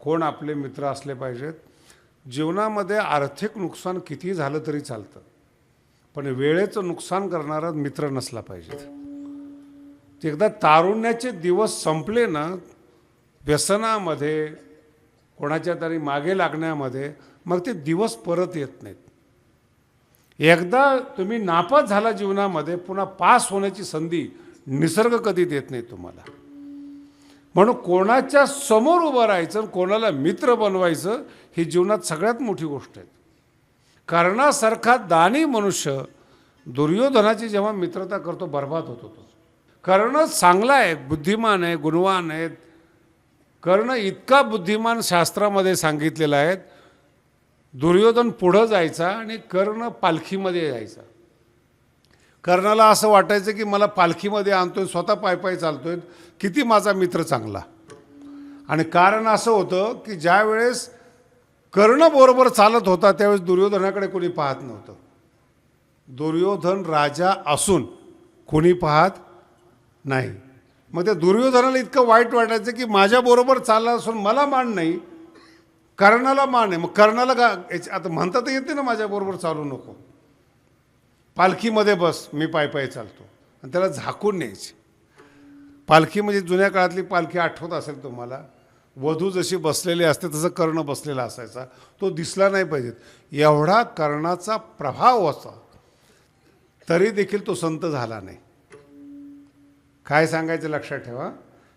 कोण आपले मित्र असले पाहिजेत. जीवनामध्ये आर्थिक नुकसान किती झालं तरी चालतं, पण वेळेचं नुकसान करणारा मित्र नसला पाहिजे. एकदा तारुण्याचे दिवस संपले ना, व्यसनामध्ये कोणाच्या तरी मागे लागण्यामध्ये, मग ते दिवस परत येत नाहीत. एकदा तुम्ही नापास झाला जीवनामध्ये, पुन्हा पास होण्याची संधी निसर्ग कधी देत नाही तुम्हाला. म्हणून कोणाच्या समोर उभं राहायचं, कोणाला मित्र बनवायचं, ही जीवनात सगळ्यात मोठी गोष्ट आहे. कर्णासारखा दानी मनुष्य दुर्योधनाची जेव्हा मित्रता करतो, बर्बाद होतो तो. कर्ण चांगला आहे, बुद्धिमान आहे, गुणवान आहे. कर्ण इतका बुद्धिमान शास्त्रामध्ये सांगितलेला आहे. दुर्योधन पुढं जायचा आणि कर्ण पालखीमध्ये जायचा. कर्णाला असं वाटायचं की मला पालखीमध्ये आणतोय, स्वतः पायपाय चालतोय, किती माझा मित्र चांगला. आणि कारण असं होतं की ज्या वेळेस कर्ण बरोबर चालत होता त्यावेळेस दुर्योधनाकडे कोणी पाहत नव्हतं. दुर्योधन राजा असून कोणी पाहत नाही. मग त्या दुर्योधनाला इतकं वाईट वाटायचं की माझ्याबरोबर चालला असून मला मान नाही, कर्णाला मान आहे. मग कर्णाला का आता म्हणता तर येते ना, माझ्याबरोबर चालू नको, पालखीमध्ये बस, मी पायपाय चालतो. आणि त्याला झाकून न्यायचे. पालखी म्हणजे जुन्या काळातली पालखी आठवत असेल तुम्हाला, वधू जशी बसलेली असते तसं कर्ण बसलेला असायचा. तो दिसला नाही पाहिजेत एवढा कर्णाचा प्रभाव होता, तरी देखील तो संत झाला नाही. काय सांगायचं लक्षात ठेवा,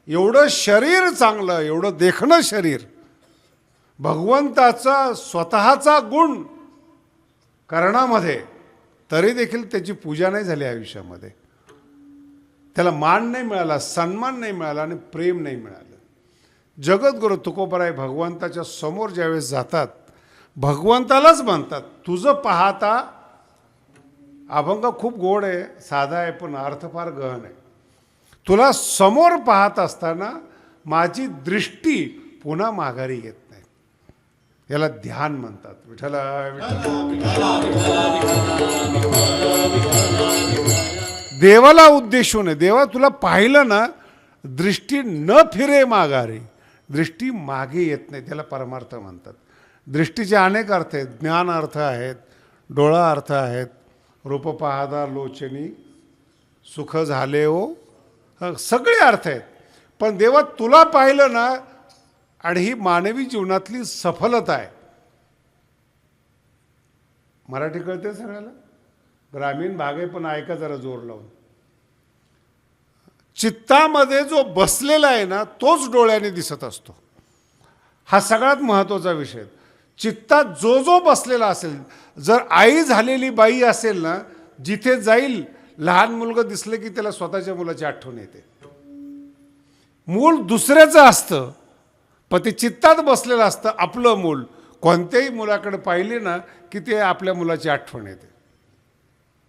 एवढं शरीर चांगलं, एवढं देखणं शरीर, भगवंताचा स्वतःचा गुण कर्णामध्ये, तरी देखील त्याची पूजा नाही झाली आयुष्यामध्ये. त्याला मान नाही मिळाला, सन्मान नाही मिळाला आणि प्रेम नाही मिळालं. जगद्गुरु तुकोबराय भगवंताच्या समोर ज्यावेळेस जातात, भगवंतालाच म्हणतात, तुझं पाहता अभंग खूप गोड आहे, साधा आहे, पण अर्थ फार गहन आहे. तुला समोर पाहत असताना माझी दृष्टी पुन्हा माघारी येत नाही. याला ध्यान म्हणतात. विठ्ठला देवाला उद्देशून आहे. देवा तुला पाहिलं ना, दृष्टी न फिरे माघारी, दृष्टी मागे येत नाही, त्याला परमार्थ म्हणतात. दृष्टीचे अनेक अर्थ आहेत. ज्ञान अर्थ आहेत, डोळा अर्थ आहेत, रूप पाहता लोचनी सुख झाले हो, सगळे अर्थ आहेत. पण देवा तुला पाहिलं ना, आणि ही मानवी जीवनातली सफलता आहे. मराठी कळते सगळ्याला, ग्रामीण भाग आहे, पण ऐका जरा जोर लावून. चित्तामध्ये जो बसलेला आहे ना, तोच डोळ्याने दिसत असतो. हा सगळ्यात महत्त्वाचा विषय. चित्तात जो जो बसलेला असेल, जर आई झालेली बाई असेल ना, जिथे जाईल लहान मुलगा दिसलं की त्याला स्वतःच्या मुलाची आठवण येते. मूल दुसऱ्याचं असतं, पण ते चित्तात बसलेलं असतं आपलं मूल. कोणत्याही मुलाकडे पाहिले ना की ते आपल्या मुलाची आठवण येते.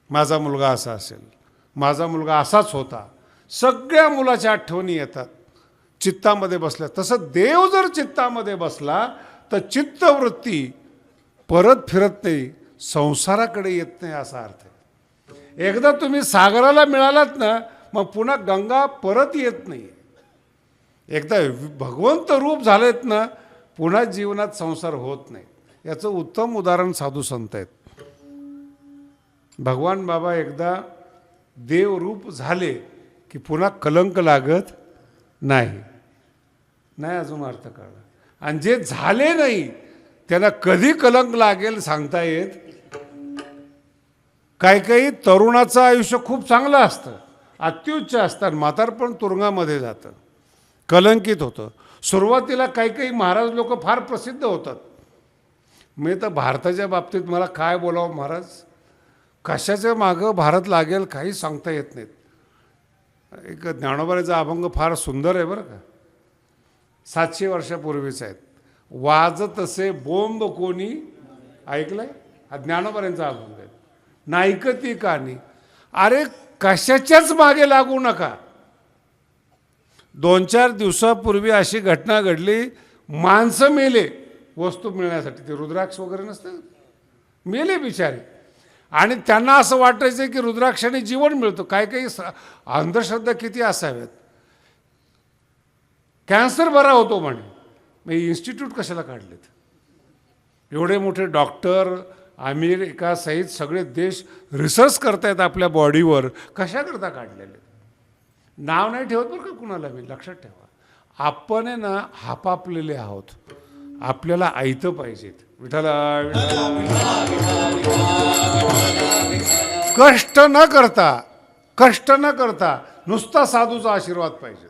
माझा मुलगा असा असेल, माझा मुलगा असाच होता, सगळ्या मुलाच्या आठवणी येतात चित्तामध्ये बसल्या. तसं देव जर चित्तामध्ये बसला तर चित्तवृत्ती परत फिरत नाही, संसाराकडे येत नाही, असा अर्थ आहे. एकदा तुम्ही सागराला मिळालात ना, मग पुन्हा गंगा परत येत नाही. एकदा भगवंत रूप झालेत ना, पुन्हा जीवनात संसार होत नाही. याचं उत्तम उदाहरण साधू संत आहेत. भगवान बाबा एकदा देवरूप झाले की पुन्हा कलंक लागत नाही. नाही अजून अर्थ कळला. आणि जे झाले नाही त्यांना कधी कलंक लागेल सांगता येत. काही काही तरुणाचं आयुष्य खूप चांगलं असतं, अत्युच्च असतं, म्हातारपण तुरुंगामध्ये जातं, कलंकित होतं. सुरुवातीला काही काही महाराज लोक फार प्रसिद्ध होतात. मी तर भारताच्या बाबतीत मला काय बोलावं महाराज, कशाच्या मागं भारत लागेल काही सांगता येत नाहीत. एक ज्ञानोबाचा अभंग फार सुंदर आहे बरं का, 700 वर्षापूर्वीच आहेत. वाजतसे बोंब कोणी ऐकलंय, हा ज्ञानोबाचा अभंग आहे. नायकती कहाणी. अरे कशाच्याच मागे लागू नका. 2-4 दिवसापूर्वी अशी घटना घडली, माणसं मेले वस्तू मिळण्यासाठी. ते रुद्राक्ष वगैरे नसतं, मेले बिचारे. आणि त्यांना असं वाटायचं की रुद्राक्षाने जीवन मिळतं. काही काही अंधश्रद्धा किती असाव्यात. कॅन्सर बरा होतो म्हणे, मग इन्स्टिट्यूट कशाला काढलेत? एवढे मोठे डॉक्टर अमेरिका सहित सगळे देश रिसर्च करतायत आपल्या बॉडीवर, कशाकरता काढलेले? नाव नाही ठेवत बरं का कुणाला मी, लक्षात ठेवा. आपण आहे ना हापापलेले आहोत, आपल्याला ऐतं पाहिजेत. विठाला कष्ट न करता नुसता साधूचा आशीर्वाद पाहिजेत.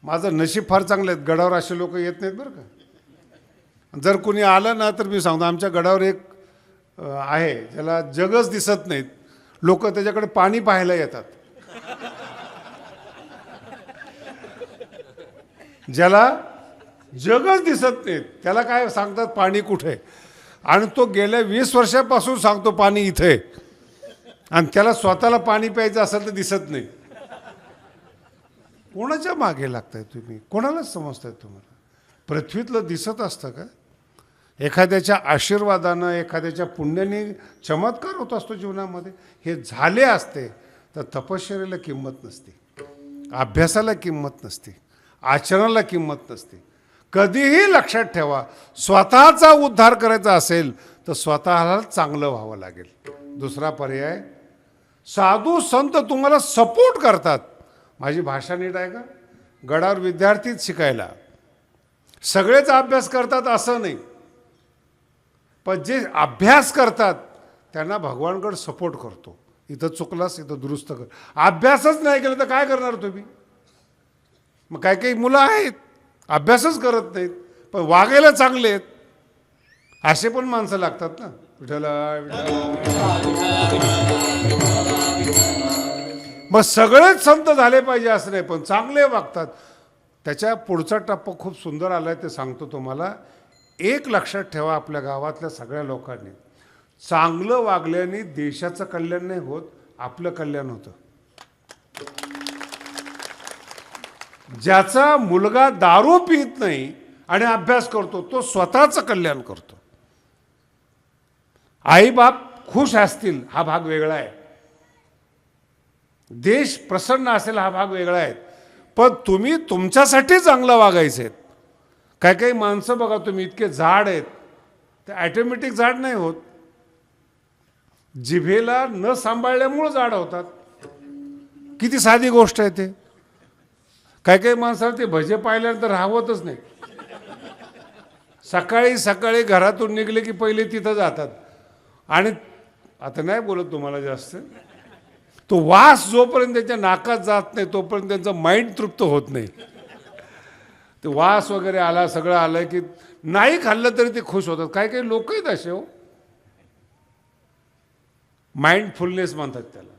माझं नशीब फार चांगलं आहे, गडावर असे लोक येत नाहीत बरं का. जर कोणी आलं ना तर मी सांगतो, आमच्या गडावर एक आहे ज्याला जगच दिसत नाहीत, लोक त्याच्याकडे पाणी पाहायला येतात. ज्याला जगच दिसत नाहीत त्याला काय सांगतात पाणी कुठे, आणि तो गेल्या 20 वर्षापासून सांगतो पाणी इथे, आणि त्याला स्वतःला पाणी प्यायचं असेल तर दिसत नाही. कोणाच्या मागे लागताय तुम्ही? कोणालाच समजताय तुम्हाला? पृथ्वीतलं दिसत असतं का? एखाद्याच्या आशीर्वादानं, एखाद्याच्या पुण्याने चमत्कार होत असतो जीवनामध्ये. हे झाले असते तर तपश्चर्येला किंमत नसते, अभ्यासाला किंमत नसते, आचरणाला किंमत नसते. कधीही लक्षात ठेवा, स्वतःचा उद्धार करायचा असेल तर स्वतःला चांगलं व्हावं लागेल. दुसरा पर्याय, साधू संत तुम्हाला सपोर्ट करतात. माझी भाषा नीट आहे का? गडावर विद्यार्थीच शिकायला, सगळेच अभ्यास करतात असं नाही, पण जे अभ्यास करतात त्यांना भगवानकडे सपोर्ट करतो. इथं चुकलास इथं दुरुस्त कर. अभ्यासच नाही केलं तर काय करणार तुम्ही? मग काही काही मुलं आहेत अभ्यासच करत नाहीत पण वागायला चांगले आहेत, असे पण माणसं लागतात ना. मग सगळेच संत झाले पाहिजे असं नाही, पण चांगले वागतात. त्याच्या पुढचा टप्पा खूप सुंदर आलाय, ते सांगतो तुम्हाला. एक लक्षात ठेवा, आपल्या गावातल्या सगळ्या लोकांनी चांगलं वागल्याने देशाचं कल्याण नाही होत, आपलं कल्याण होतं. ज्याचा मुलगा दारू पित नाही आणि अभ्यास करतो तो स्वतःचं कल्याण करतो. आई बाप खुश असतील हा भाग वेगळा आहे, देश प्रसन्न असेल हा भाग वेगळा आहे, पण तुम्ही तुमच्यासाठी चांगलं वागायचं आहे. काही काही माणसं बघा तुम्ही, इतके जाड आहेत, ते ॲटोमॅटिक जाड नाही होत, जिभेला न सांभाळल्यामुळं जाड होतात. किती साधी गोष्ट आहे ते. काही काही माणसाला ते भजे पाहिल्यानंतर राहवतच नाही, सकाळी सकाळी घरातून निघले की पहिले तिथं जातात. आणि आता नाही बोलत तुम्हाला जास्त, तो वास जोपर्यंत त्याच्या नाकात जात नाही तोपर्यंत त्यांचं माइंड तृप्त होत नाही. ते वास वगैरे आला, सगळं आलं की नाही खाल्लं तरी ते खुश होतात. काही काही लोक आहेत असे हो, माइंडफुलनेस म्हणतात त्याला.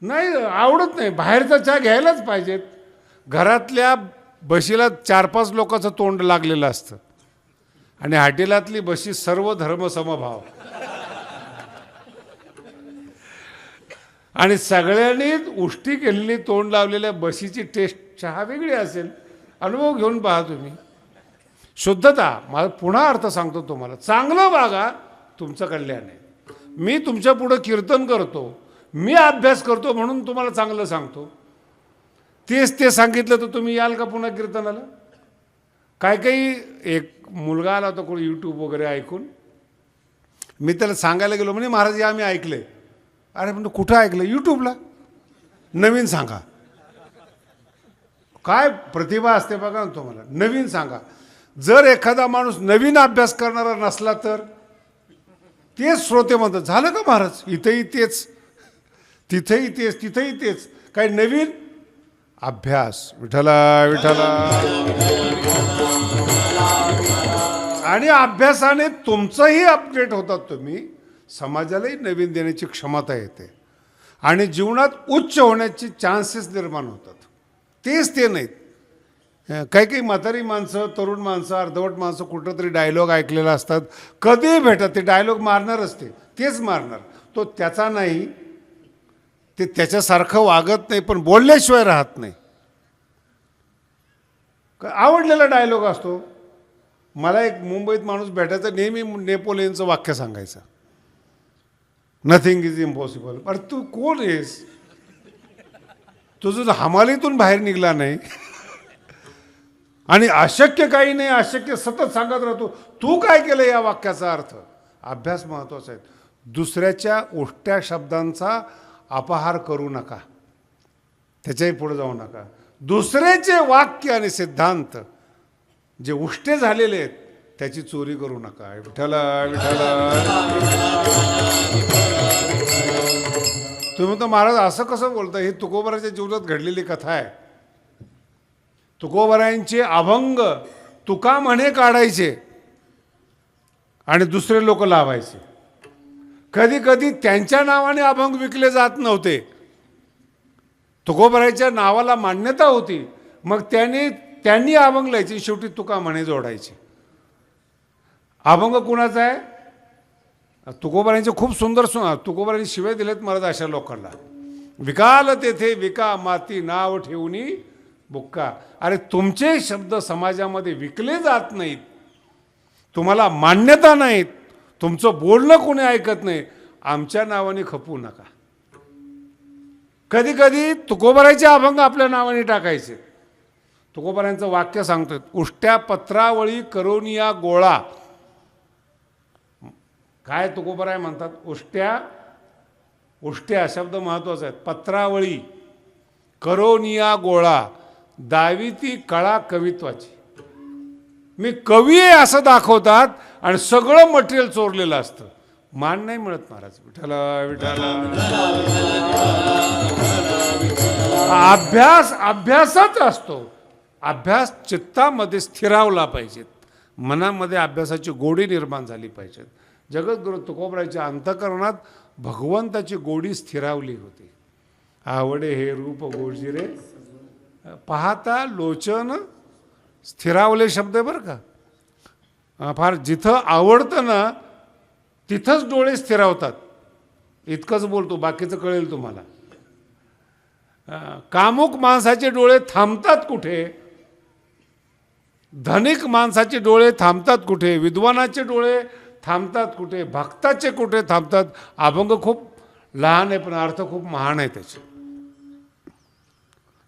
नाही आवडत नाही, बाहेरचा चहा घ्यायलाच पाहिजेत. घरातल्या बशीला 4-5 लोकांचं तोंड लागलेलं असतं आणि हॉटेलातली बशी सर्व धर्म समभाव, आणि सगळ्यांनी उष्टी केलेली तोंड लावलेल्या बशीची टेस्ट चहा वेगळी असेल. अनुभव घेऊन पहा तुम्ही. शुद्धता, मला पुन्हा अर्थ सांगतो तुम्हाला, चांगलं वागा, तुमचं कल्याण आहे. मी तुमच्या पुढं कीर्तन करतो, मी अभ्यास करतो म्हणून तुम्हाला चांगलं सांगतो. तेच ते सांगितलं तर तुम्ही याल का पुन्हा कीर्तनाला? काय काही एक मुलगा आला होता कोणी यूट्यूब वगैरे ऐकून, मी त्याला सांगायला गेलो, म्हणे महाराज या आम्ही ऐकले. अरे म्हणजे कुठं ऐकलं? यूट्यूबला. नवीन सांगा. काय प्रतिभा असते बघा ना तुम्हाला, नवीन सांगा. जर एखादा माणूस नवीन अभ्यास करणारा नसला तर तेच श्रोते म्हणतात, झालं का महाराज? इथेही तेच, तिथेही तेच, तिथेही तेच. काही नवीन अभ्यास. विठ्ठला विठ्ठला. आणि अभ्यासाने तुमचंही अपडेट होतात तुम्ही, समाजालाही नवीन देण्याची क्षमता येते आणि जीवनात उच्च होण्याचे चान्सेस निर्माण होतात. तेच ते नाहीत. काही काही म्हातारी माणसं, तरुण माणसं, अर्धवट माणसं कुठं तरी डायलॉग ऐकलेला असतात, कधी भेटत ते डायलॉग मारणारच, तेच मारणार. तो त्याचा नाही, ते त्याच्यासारखं वागत नाही, पण बोलल्याशिवाय राहत नाही. आवडलेला डायलॉग असतो. मला एक मुंबईत माणूस भेटायचा, नेहमी नेपोलियनचं वाक्य सांगायचं, नथिंग इज इम्पॉसिबल. अरे तू कोण आहेस? तुझं हमालीतून बाहेर निघला नाही, आणि अशक्य काही नाही, अशक्य सतत सांगत राहतो. तू काय केलं या वाक्याचा अर्थ? अभ्यास महत्त्वाचा आहे. दुसऱ्याच्या उष्ट्या शब्दांचा अपहार करू नका, त्याच्याही पुढे जाऊ नका. दुसऱ्याचे वाक्य आणि सिद्धांत जे उष्टे झालेले आहेत त्याची चोरी करू नका. विठ्ठल विठ्ठल. तुम्ही तर महाराज असं कसं बोलता? ही तुकोबाराच्या जीवनात घडलेली कथा आहे. तुकोबारायांचे अभंग तुका म्हणे काढायचे आणि दुसरे लोक लावायचे. कधी कधी त्यांच्या नावाने अभंग विकले जात नव्हते. तुकोबाराच्या नावाला मान्यता होती, मग त्यांनी अभंग लिहायचे, शेवटी तुका म्हणे जोडायचे. अभंग कुणाचा आहे? तुकोबारांचे खूप सुंदर तुकोबारांनी शिवाय दिलेत महाराज अशा लोकांना. विकाल तेथे विका माती नाव ठेवूनी बुक्का. अरे तुमचे शब्द समाजामध्ये विकले जात नाहीत, तुम्हाला मान्यता नाहीत, तुमचं बोलणं कोणी ऐकत नाही, आमच्या नावाने खपू नका. कधी कधी तुकोबाराचे अभंग आपल्या नावाने टाकायचे. तुकोबारांचं वाक्य सांगतात, उष्ट्या पत्रावळी करोनिया गोळा. काय तुकोबाराय म्हणतात? उष्ट्या शब्द महत्वाचा आहे. पत्रावळी करोनिया गोळा, दाविती कळा कवित्वाची. मी कवी आहे असं दाखवतात आणि सगळं मटेरियल चोरलेलं असतं. मान नाही मिळत महाराज. विठ्ठल विठ्ठल. अभ्यासच असतो. अभ्यास चित्तामध्ये स्थिरावला पाहिजेत, मनामध्ये अभ्यासाची गोडी निर्माण झाली पाहिजे. जगद्गुरु तुकोबाराच्या अंतःकरणात भगवंताची गोडी स्थिरावली होती. आवडे हे रूप गोजिरे पाहता लोचन स्थिरावले शब्द आहे बरं का. फार जिथं आवडतं ना तिथंच डोळे स्थिरावतात. इतकंच बोलतो, बाकीचं कळेल तुम्हाला. कामुक माणसाचे डोळे थांबतात कुठे? धनिक माणसाचे डोळे थांबतात कुठे? विद्वानाचे डोळे थांबतात कुठे? भक्ताचे कुठे थांबतात? अभंग खूप लहान आहे पण अर्थ खूप महान आहे त्याचे.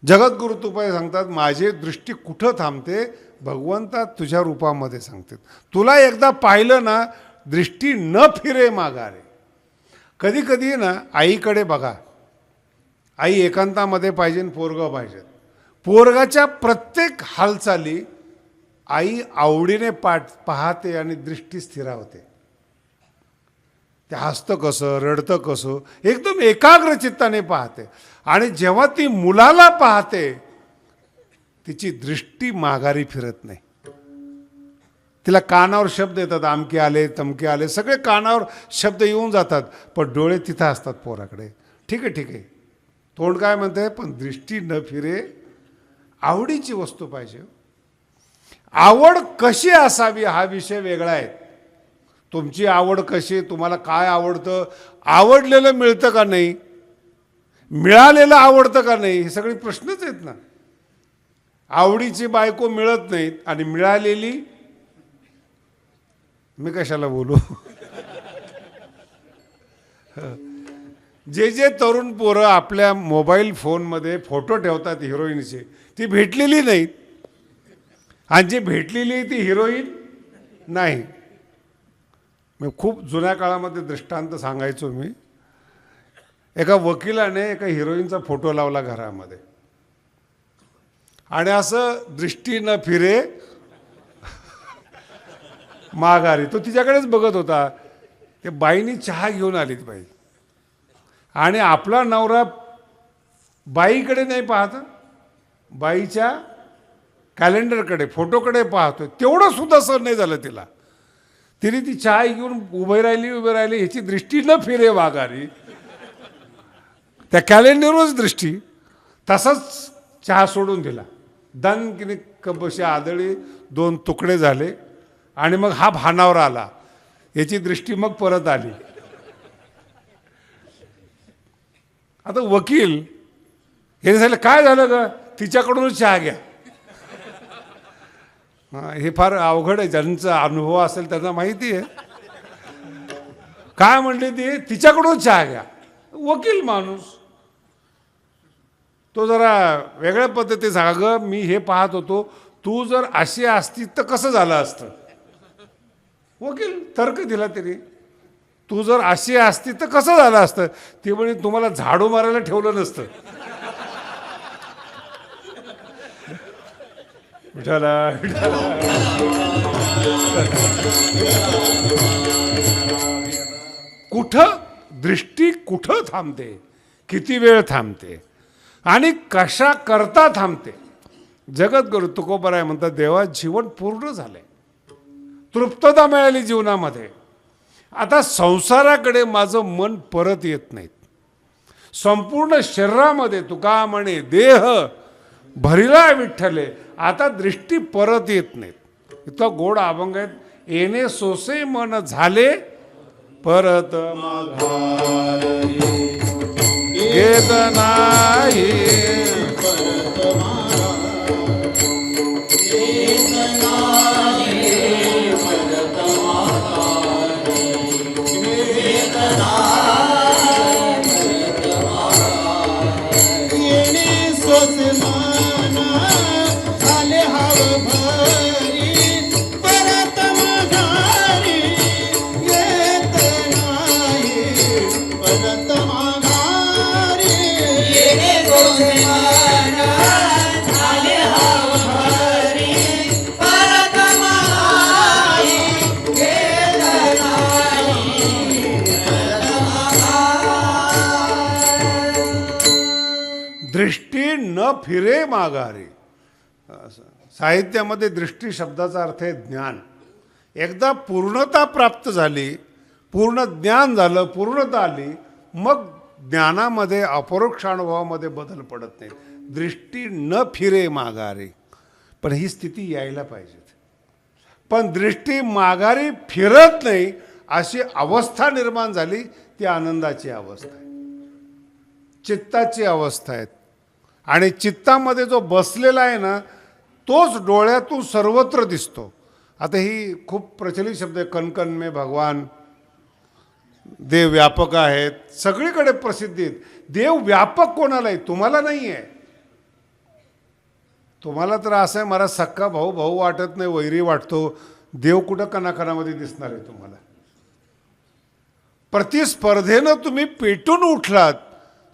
जगद्गुरु तुपे सांगतात, माझी दृष्टी कुठं थांबते? भगवंता तुझ्या रूपामध्ये सांगते. तुला एकदा पाहिलं ना, दृष्टी न फिरे माघारे. कधी कधी ना आईकडे बघा. आई एकांतामध्ये पाहिजे, पोरगं पाहिजे. पोरगाच्या प्रत्येक हालचाली आई आवडीने पाहते आणि दृष्टी स्थिरावते. ते हसतं कसं, रडतं कसं, एकदम एकाग्र चित्ताने पाहते. आणि जेव्हा ती मुलाला पाहते तिची दृष्टी माघारी फिरत नाही. तिला कानावर शब्द येतात, आमके आले तमके आले, सगळे कानावर शब्द येऊन जातात, पण डोळे तिथं असतात पोराकडे. ठीक आहे ठीक आहे, तोंड काय म्हणते, पण दृष्टी न फिरे. आवडीची वस्तू पाहिजे. आवड कशी असावी हा विषय वेगळा आहे. तुमची आवड कशी, तुम्हाला काय आवडतं, आवडलेलं मिळतं का नाही, मिळालेलं आवडतं का नाही, हे सगळे प्रश्नच आहेत ना. आवडीची बायको मिळत नाहीत आणि मिळालेली, मी कशाला बोलू. जे जे तरुण पोरं आपल्या मोबाईल फोनमध्ये फोटो ठेवतात हिरोईनचे, ती भेटलेली नाहीत आणि जी भेटलेली ती हिरोईन नाही. मी खूप जुन्या काळामध्ये दृष्टांत सांगायचो मी. एका वकिलाने एका हिरोईनचा फोटो लावला घरामध्ये आणि असं दृष्टी न फिरे माघारी. तो तिच्याकडेच बघत होता. ते बाईनी चहा घेऊन आलीत बाई आणि आपला नवरा बाईकडे नाही पाहत, बाईच्या कॅलेंडरकडे फोटोकडे पाहतोय. तेवढं सुद्धा सहन नाही झालं तिला. तिने ती चहा घेऊन उभी राहिली, ह्याची दृष्टी न फिरे माघारी. त्या कॅलेंडरवरच दृष्टी. तसाच चहा सोडून दिला. दणकीने कपशी आदळी, 2 तुकडे झाले आणि मग हा भानावर आला. याची दृष्टी मग परत आली. आता वकील हे सांगितलं, काय झालं ग, तिच्याकडूनच चहा घ्या. हे फार अवघड आहे. ज्यांचा अनुभव असेल त्यांना माहिती आहे. काय म्हणले ते, तिच्याकडून चहा घ्या. वकील माणूस तो जरा वेगळ्या पद्धतीने सांगा, ग मी हे पाहत होतो, तू जर अशी असती तर कसं झालं असतं. वकील तर्क दिला तरी, तू जर अशी असती तर कसं झालं असतं. ते म्हणे तुम्हाला झाडू मारायला ठेवलं नसतं. विठाला कुठं दृष्टी कुठं थांबते, किती वेळ थांबते आणि कशा करता थांबते. जगद्गुरु तुकोबाराय म्हणतात, देवा जीवन पूर्ण झालंय, तृप्तता मिळाली जीवनामध्ये. आता संसाराकडे माझं मन परत येत नाहीत. संपूर्ण शरीरामध्ये तुका म्हणे देह भरिला विठ्ठले, आता दृष्टी परत येत नाहीत. इतका गोड अभंग आहेत. येणे सोसे मन झाले परत माघारी, येत नाही दृष्टी न फिरे माघारी. साहित्यामध्ये दृष्टी शब्दाचा अर्थ आहे ज्ञान. एकदा पूर्णता प्राप्त झाली, पूर्ण ज्ञान झालं, पूर्णता आली, मग ज्ञानामध्ये अपरोक्षानुभवामध्ये बदल पडत नाही. दृष्टी न फिरे माघारी. पण ही स्थिती यायला पाहिजे. पण दृष्टी माघारी फिरत नाही अशी अवस्था निर्माण झाली, ती आनंदाची अवस्था आहे, चित्ताची अवस्था आहे. आणि चित्तामध्ये जो बसलेला आहे ना, तोच डोळ्यातून सर्वत्र दिसतो. आता ही खूप प्रचलित शब्द आहे, कण में भगवान, देव व्यापक आहेत, सगळीकडे प्रसिद्धी आहेत. देव व्यापक कोणाला आहे? तुम्हाला नाही आहे. तुम्हाला तर असं आहे, मला सक्का भाऊ भाऊ वाटत नाही, वैरी वाटतो. देव कुठं कणाकणामध्ये दिसणार आहे तुम्हाला? प्रतिस्पर्धेनं तुम्ही पेटून उठलात,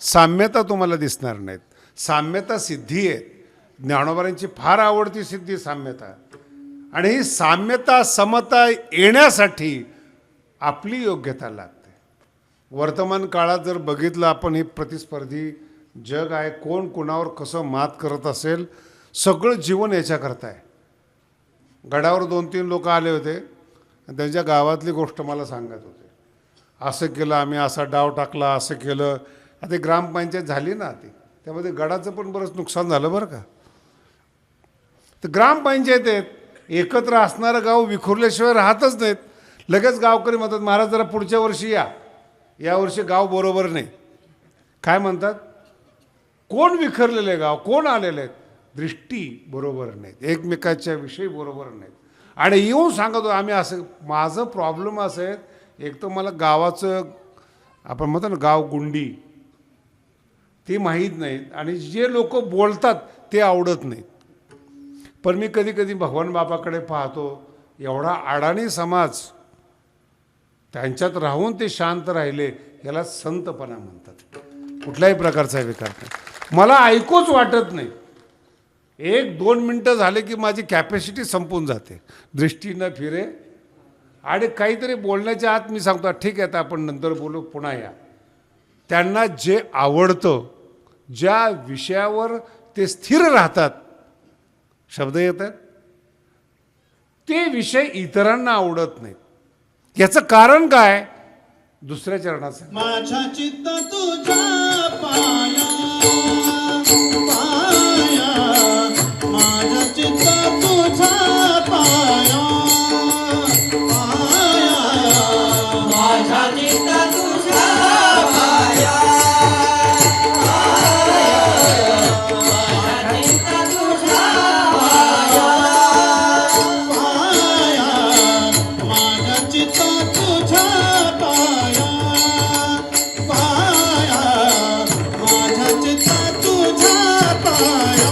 साम्यता तुम्हाला दिसणार नाहीत. साम्यता सिद्धी आहे. ज्ञानोबांची फार आवडती सिद्धी साम्यता. आणि ही साम्यता समता येण्यासाठी आपली योग्यता लागते. वर्तमान काळात जर बघितलं आपण, हे प्रतिस्पर्धी जग आहे. कोण कोणावर कसं मात करत असेल, सगळं जीवन याच्याकरता आहे. गडावर 2-3 लोक आले होते, त्यांच्या गावातली गोष्ट मला सांगत होते. असं केलं आम्ही, असा डाव टाकला, असं केलं. आता ग्रामपंचायत झाली ना, त्यामध्ये गडाचं पण बरंच नुकसान झालं बरं का. तर ग्रामपंचायत आहेत, एकत्र असणारं गाव विखुरल्याशिवाय राहतच नाहीत. लगेच गावकरी म्हणतात, महाराज जरा पुढच्या वर्षी या वर्षी गाव बरोबर नाही. काय म्हणतात? कोण विखरलेले गाव, कोण आलेले आहेत? दृष्टी बरोबर नाहीत, एकमेकाच्या विषयी बरोबर नाहीत. आणि येऊन सांगतो आम्ही असं, माझं प्रॉब्लेम असं आहे, एक तर मला गावाचं, आपण म्हणतो ना गाव गुंडी, ती माहीत नाहीत. आणि जे लोक बोलतात ते आवडत नाहीत. पण मी कधी कधी भगवान बाबाकडे पाहतो, एवढा अडाणी समाज, त्यांच्यात राहून ते शांत राहिले, याला संतपणा म्हणतात. कुठल्याही प्रकारचा विकार नाही. मला ऐकूच वाटत नाही. 1-2 मिनटं झाले की माझी कॅपॅसिटी संपून जाते. दृष्टी न फिरे. आणि काहीतरी बोलण्याच्या आत मी सांगतो, ठीक आहे आता आपण नंतर बोलू, पुन्हा या. त्यांना जे आवडतं, ज्या विषयावर ते स्थिर राहतात, शब्द येतात, ते विषय इतरांना आवडत नाहीत. याचं कारण काय? दुसऱ्या चरणाचं, माझा चित्त तुझ्या पाया पाया, माझा चित्त तुझ्या पाया पाया, माझा चित्त तुझ्या पाया पाया, माझा चित्त तुझ्या पाया पाया, माझा चित्त तुझ्या पाया पाया, माझा चित्त तुझ्या पाया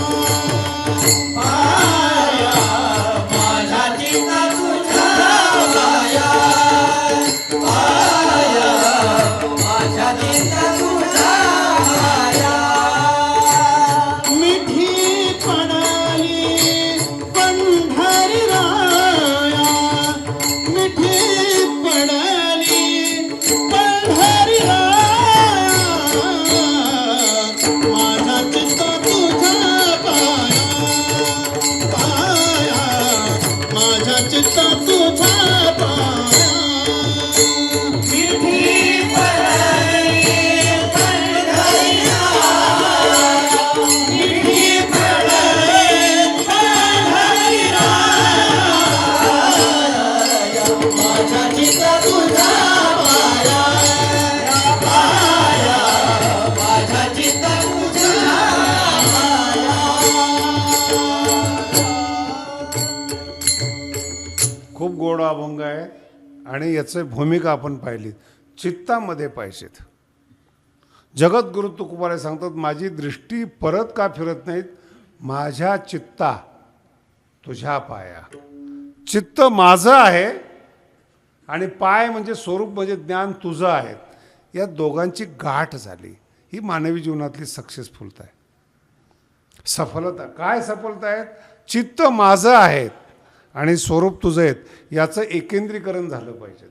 चित्त तुझ्या पाया मिठी पडली पंढरीला मिठी पडली पंढरीला माझा चित्त तुझ्या पाया माझा चित्त तुझ्या खूप गोड अभंग आहे आणि याची भूमिका आपण पाहिली चित्तामध्ये पाहिजेत. जगद्गुरु तुकोबाराय सांगतात माझी दृष्टी परत का फिरत नाहीत माझ्या चित्ता तुझ्या पाया. चित्त माझं आहे आणि पाय म्हणजे स्वरूप म्हणजे ज्ञान तुझं आहे. या दोघांची गाठ झाली ही मानवी जीवनातली सक्सेसफुलता आहे, सफलता. काय सफलता आहे? चित्त माझं आहे आणि स्वरूप तुझं आहेत याचं एकेंद्रीकरण झालं पाहिजे.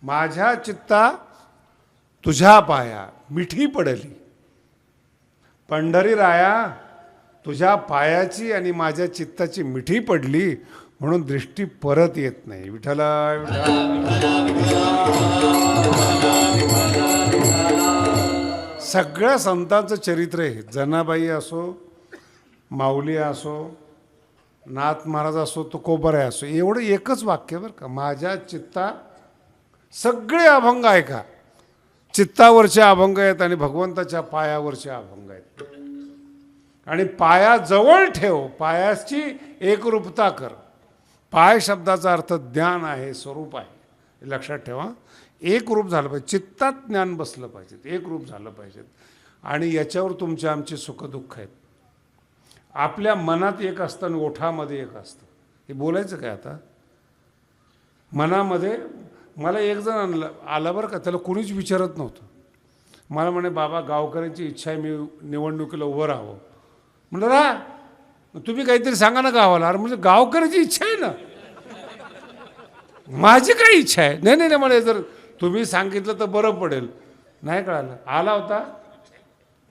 माझ्या चित्ता तुझ्या पाया मिठी पडली पंढरी राया तुझ्या पायाची आणि माझ्या चित्ताची मिठी पडली म्हणून दृष्टी परत येत नाही. विठ्ठला सगळ्या संतांचं चरित्र आहे. जनाबाई असो, माऊली असो, नाथ महाराज असो, तुकोबाराय असो, एवढं एकच वाक्य बरं का, माझ्या चित्ता. सगळे अभंग आहे का चित्तावरचे अभंग आहेत आणि भगवंताच्या पायावरचे अभंग आहेत. आणि पाया जवळ ठेव, पायाची एकरूपता कर. पाय शब्दाचा अर्थ ज्ञान आहे, स्वरूप आहे, हे लक्षात ठेवा. एक रूप झालं पाहिजे, चित्तात ज्ञान बसलं पाहिजे, एक रूप झालं पाहिजे. आणि याच्यावर तुमचे आमचे सुखदुःख आहेत. आपल्या मनात एक असतं आणि ओठामध्ये एक असतं. हे बोलायचं काय आता? मनामध्ये मला एक जण आला बरं का, त्याला कुणीच विचारत नव्हतं. मला म्हणे बाबा गावकऱ्यांची इच्छा आहे मी निवडणुकीला उभं राहावं. म्हणलं रा तुम्ही काहीतरी सांगा ना गावाला. अरे म्हणजे गावकऱ्याची इच्छा आहे ना, माझी काय इच्छा आहे? नाही नाही मला जर तुम्ही सांगितलं तर बरं पडेल. नाही कळालं. आला होता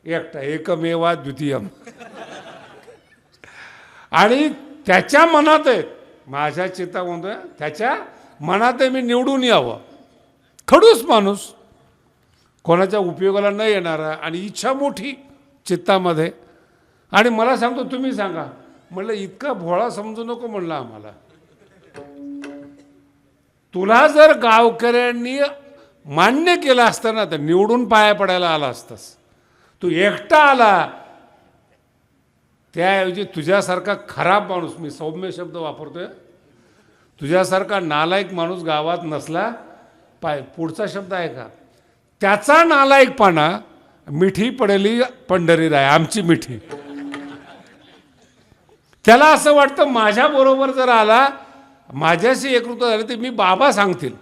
एकटा, एकमेवा द्वितीयम. आणि त्याच्या मनात आहे, माझ्या चित्ता म्हणतोय त्याच्या मनात आहे मी निवडून यावं. खडूस माणूस, कोणाच्या उपयोगाला न येणारा आणि इच्छा मोठी चित्तामध्ये. आणि मला सांगतो तुम्ही सांगा. म्हणलं इतका भोळा समजू नको म्हणलं आम्हाला. तुला जर गावकऱ्यांनी मान्य केलं असतं ना तर निवडून पाया पडायला आला असतास. तू एकटा आला, त्याऐवजी तुझ्यासारखा खराब माणूस, मी सौम्य शब्द वापरतोय, तुझ्यासारखा नालायक माणूस गावात नसला पुढचा शब्द आहे का, त्याचा नालायकपणा मिठी पडली पंढरी राय आमची मिठी. त्याला असं वाटतं माझ्याबरोबर जर आला, माझ्याशी एकरूप झाले ते मी बाबा सांगतील.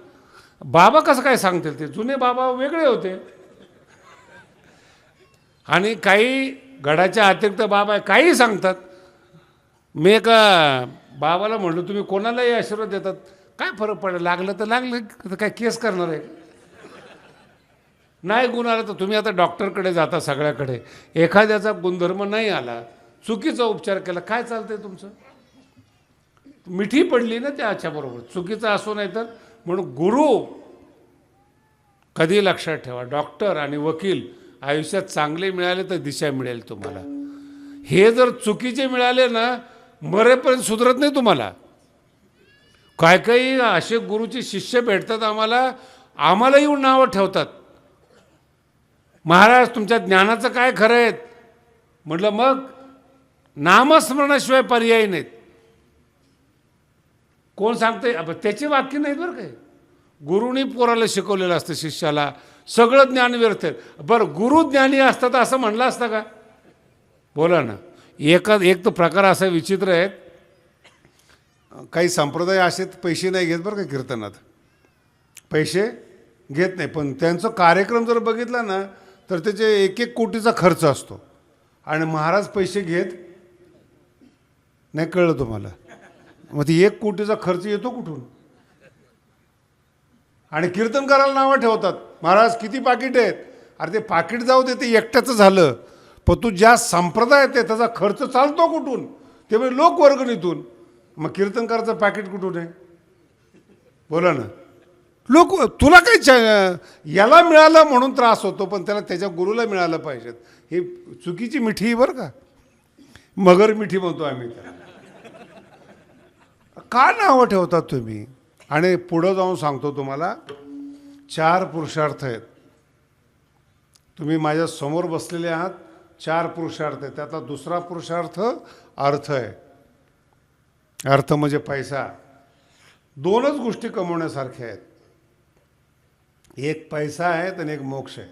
बाबा कसं काय सांगतील? ते जुने बाबा वेगळे होते. आणि काही गडाच्या अतिरिक्त बाबा काही सांगतात. मी एका बाबाला म्हणलो तुम्ही कोणालाही आशीर्वाद देतात, काय फरक पडेल, लागलं तर लागलं, काय केस करणार आहे? नाही गुण आला तर तुम्ही आता डॉक्टरकडे जाता सगळ्याकडे. एखाद्याचा गुणधर्म नाही आला, चुकीचा उपचार केला, काय चालतंय तुमचं? मिठी पडली ना त्याच्याबरोबर, चुकीचा असो नाही तर. म्हणून गुरु कधी लक्षात ठेवा, डॉक्टर आणि वकील आयुष्यात चांगले मिळाले तर दिशा मिळेल तुम्हाला. हे जर चुकीचे मिळाले ना, मरेपर्यंत सुधरत नाही तुम्हाला. काय काही असे गुरुचे शिष्य भेटतात आम्हाला येऊन नावं ठेवतात, महाराज तुमच्या ज्ञानाचं काय खरं आहे? म्हटलं मग नामस्मरणाशिवाय पर्याय नाहीत. कोण सांगते? त्याची वाक्य नाहीत बरं काय. गुरुनी पोराला शिकवलेलं असतं शिष्याला, सगळं ज्ञान व्यर्थ आहे. बरं गुरु ज्ञानी असतात असं म्हणलं असतं का? बोला ना. एक तर प्रकार असा विचित्र आहे, काही संप्रदाय असे पैसे नाही घेत बरं का कीर्तनात, पैसे घेत नाही. पण त्यांचा कार्यक्रम जर बघितला ना तर त्याचे 1-1 कोटीचा खर्च असतो आणि महाराज पैसे घेत नाही. कळलं तुम्हाला? मग ती 1 कोटीचा खर्च येतो कुठून? आणि कीर्तन करायला नावं ठेवतात, महाराज किती पाकिट आहेत? अरे ते पाकिट जाऊ दे, ते एकट्याचं झालं, पण तू ज्या संप्रदायात आहे त्याचा खर्च चालतो कुठून? ते म्हणजे लोकवर्गणीतून. मग कीर्तनकाराचं पॅकेट कुठून आहे? बोला ना. लोक तुला काही याला मिळालं म्हणून त्रास होतो, पण त्याला त्याच्या गुरुला मिळालं पाहिजेत. ही चुकीची मिठी आहे बरं का. मगर मिठी म्हणतो आम्ही त्याला. का नावं ठेवतात तुम्ही? आणि पुढं जाऊन सांगतो तुम्हाला, 4 पुरुषार्थ आहेत. तुम्ही माझ्या समोर बसलेले आहात, 4 पुरुषार्थ आहेत. त्यातला दुसरा पुरुषार्थ अर्थ आहे. अर्थ म्हणजे पैसा. 2च गोष्टी कमवण्यासारख्या आहेत. एक पैसा आहे आणि एक मोक्ष आहे.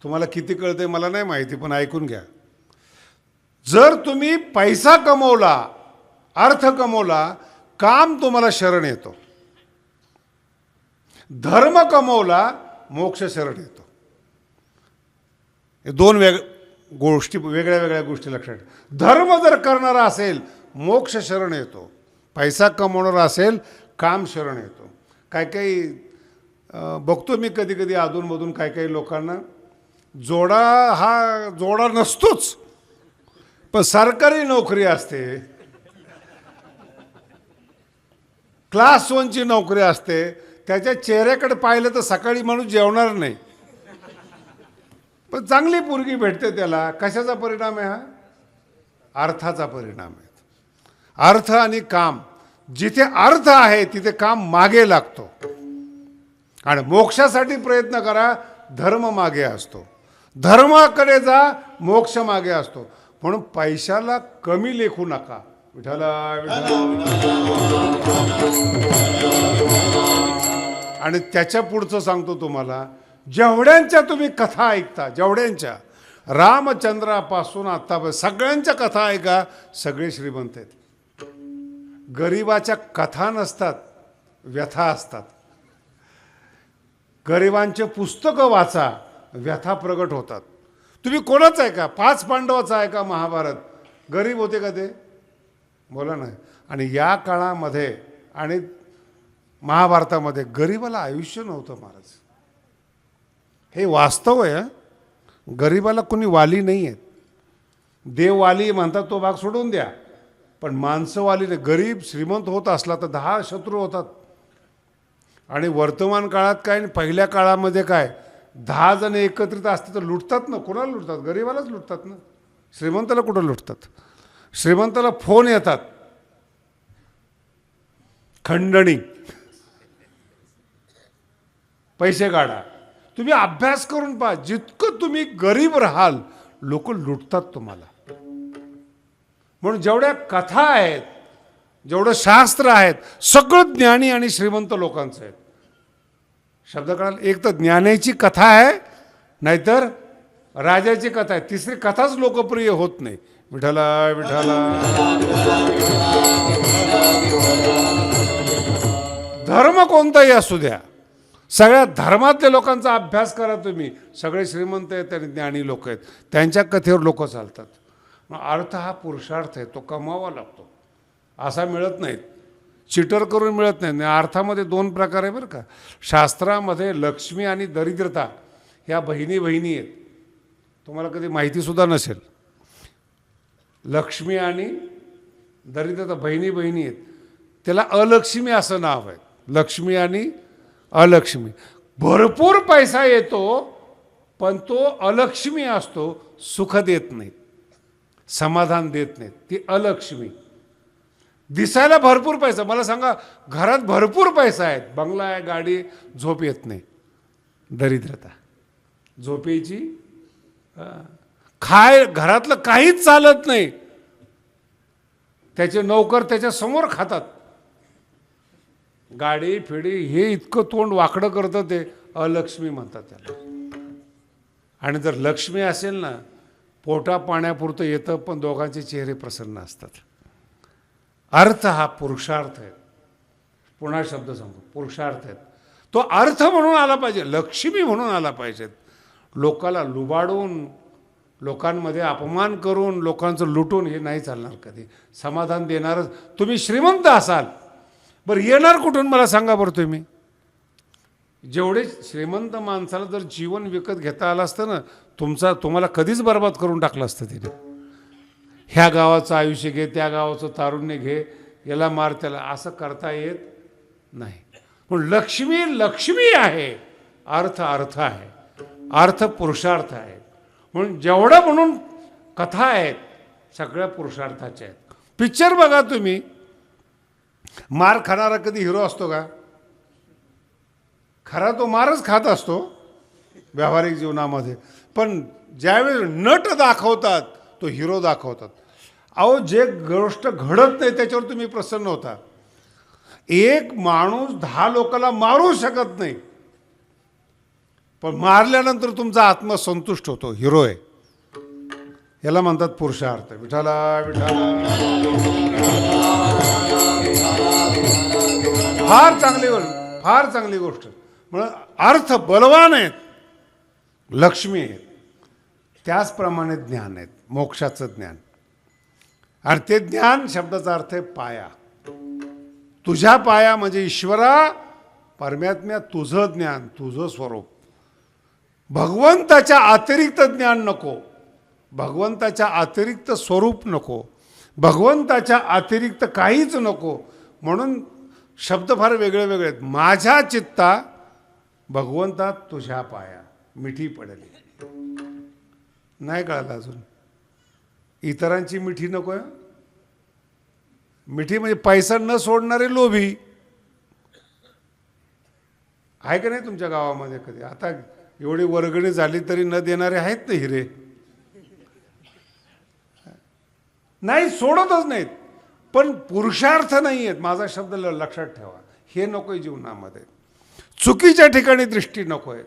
तुम्हाला किती कळतंय मला नाही माहिती, पण ऐकून घ्या. जर तुम्ही पैसा कमवला, अर्थ कमवला, काम तुम्हाला शरण येतो. धर्म कमवला, मोक्ष शरण येतो. हे 2 वेगळ्या वेगळ्या गोष्टी लक्षात ठेवा. धर्म जर करणारा असेल, मोक्ष शरण येतो. पैसा कमवणारा असेल, काम शरण येतो. काही बघतो मी कधी कधी अधूनमधून काही लोकांना जोडा नसतोच, पण सरकारी नोकरी असते, क्लास 1ची नोकरी असते. त्याच्या चेहऱ्याकडे पाहिलं तर सकाळी माणूस जेवणार नाही, पण चांगली पोरगी भेटते त्याला. कशाचा परिणाम आहे हा? अर्थाचा परिणाम आहे. अर्थ आणि काम. जिथे अर्थ आहे तिथे काम मागे लागतो. आणि मोक्षासाठी प्रयत्न करा, धर्म मागे असतो. धर्माकडे जा, मोक्ष मागे असतो. म्हणून पैशाला कमी लेखू नका. विठाला आणि त्याच्या पुढचं सांगतो तुम्हाला, जेवढ्यांच्या तुम्ही कथा ऐकता, जेवढ्यांच्या रामचंद्रापासून आता सगळ्यांच्या कथा ऐका, सगळे श्रीमंत आहेत. गरिबाच्या कथा नसतात, व्यथा असतात. गरिबांचे पुस्तकं वाचा, व्यथा प्रगट होतात. तुम्ही कोणाच ऐका, 5 पांडवाचा ऐका महाभारत, गरीब होते का ते? बोला ना. आणि या काळामध्ये आणि महाभारतामध्ये गरिबाला आयुष्य नव्हतं महाराज. हे वास्तव आहे. गरिबाला कोणी वाली नाही आहेत. देव वाली म्हणतात तो भाग सोडून द्या, पण माणसं वाली नाही. गरीब श्रीमंत होत असला तर 10 शत्रू होतात. आणि वर्तमान काळात काय आणि पहिल्या काळामध्ये काय, 10 जण एकत्रित असते तर लुटतात ना. कोणाला लुटतात? गरिबालाच लुटतात ना. श्रीमंताला कुठं लुटतात? श्रीमंताला फोन येतात, खंडणी, पैसे काढा. तुम्ही अभ्यास करून पहा, जितकं तुम्ही गरीब राहाल लोक लुटतात तुम्हाला. म्हणून जेवढ्या कथा आहेत, जेवढं शास्त्र आहेत, सगळं ज्ञानी आणि श्रीमंत लोकांचं आहेत. शब्द कळाला? एक तर ज्ञानाची कथा आहे, नाहीतर राजाची कथा आहे. तिसरी कथाच लोकप्रिय होत नाही. विठाला विठाला. धर्म कोणताही असू द्या, सगळ्या धर्मातल्या लोकांचा अभ्यास करा तुम्ही. सगळे श्रीमंत आहेत आणि ज्ञानी लोक आहेत, त्यांच्या कथेवर लोक चालतात. मग अर्थ हा पुरुषार्थ आहे, तो कमावा लागतो. असा मिळत नाहीत, चिटर करून मिळत नाही. अर्थामध्ये 2 प्रकार आहे बरं का. शास्त्रामध्ये लक्ष्मी आणि दरिद्रता ह्या बहिणी आहेत. तुम्हाला कधी माहितीसुद्धा नसेल. लक्ष्मी आणि दरिद्रता बहिणी आहेत. त्याला अलक्ष्मी असं नाव आहे. लक्ष्मी आणि अलक्ष्मी. भरपूर पैसा येतो, पण तो अलक्ष्मी असतो, सुख देत नाही, समाधान देत नाहीत. ती अलक्ष्मी. दिसायला भरपूर पैसा. मला सांगा, घरात भरपूर पैसा आहे, बंगला आहे, गाडी, झोप येत नाही. दरिद्रता. झोपेची घरातलं काहीच चालत नाही, त्याचे नौकर त्याच्या समोर खातात. गाडी फिडी हे इतकं तोंड वाकडं करतं, ते अलक्ष्मी म्हणतात त्याला. आणि जर लक्ष्मी असेल ना, पोटा पाण्यापुरतं येतं, पण दोघांचे चेहरे प्रसन्न असतात. अर्थ हा पुरुषार्थ आहे. पुन्हा शब्द सांगतो, पुरुषार्थ आहेत. तो अर्थ म्हणून आला पाहिजे, लक्ष्मी म्हणून आला पाहिजेत. लोकाला लुबाडून, लोकांमध्ये अपमान करून, लोकांचं लुटून हे नाही चालणार कधी. समाधान देणारच. तुम्ही श्रीमंत असाल, बरं येणार कुठून मला सांगा बरं तुम्ही. जेवढे श्रीमंत माणसाला जर जीवन विकत घेता आलं असतं ना, तुम्हाला कधीच बर्बाद करून टाकलं असतं तिने. ह्या गावाचं आयुष्य घे, त्या गावाचं तारुण्य घे, याला मार त्याला असं करता येत नाही. पण लक्ष्मी लक्ष्मी आहे, अर्थ अर्थ आहे, अर्थ पुरुषार्थ आहे. म्हणून जेवढं म्हणून कथा आहेत सगळ्या पुरुषार्थाच्या आहेत. पिक्चर बघा तुम्ही, मार खाणारा कधी हिरो असतो का? खरा तो मारच खात असतो व्यावहारिक जीवनामध्ये. पण ज्यावेळेस नट दाखवतात तो हिरो दाखवतात. अहो, जे गोष्ट घडत नाही त्याच्यावर तुम्ही प्रसन्न होता. एक माणूस 10 लोकांना मारू शकत नाही, पण मारल्यानंतर तुमचा आत्मा संतुष्ट होतो. हिरो आहे. याला म्हणतात पुरुषार्थ. विठाला विठाला. फार चांगली गोष्ट, फार चांगली गोष्ट. म्हणून अर्थ बलवान आहेत, लक्ष्मी आहेत. त्याचप्रमाणे ज्ञान आहेत, मोक्षाचं ज्ञान. आणि ते ज्ञान शब्दाचा अर्थ आहे पाया. तुझ्या पाया म्हणजे ईश्वरा, परमात्म्या, तुझं ज्ञान, तुझं स्वरूप. भगवंताच्या अतिरिक्त ज्ञान नको, भगवंताच्या अतिरिक्त स्वरूप नको, भगवंताच्या अतिरिक्त काहीच नको. म्हणून शब्द फार वेगळे वेगळे आहेत. माझ्या चित्ता भगवंता तुझ्या पाया मिठी पडली. नाही कळलं अजून? इतरांची मिठी नको आहे. मिठी म्हणजे पैसा न सोडणारे लोभी. आहे का नाही तुमच्या गावामध्ये कधी? आता एवढी वर्गणी झाली तरी न देणारे आहेत ना हिरे. नाही, सोडतच नाहीत. पण पुरुषार्थ नाही आहेत. माझा शब्द लक्षात ठेवा. हे नको आहे जीवनामध्ये. चुकीच्या ठिकाणी दृष्टी नको आहे.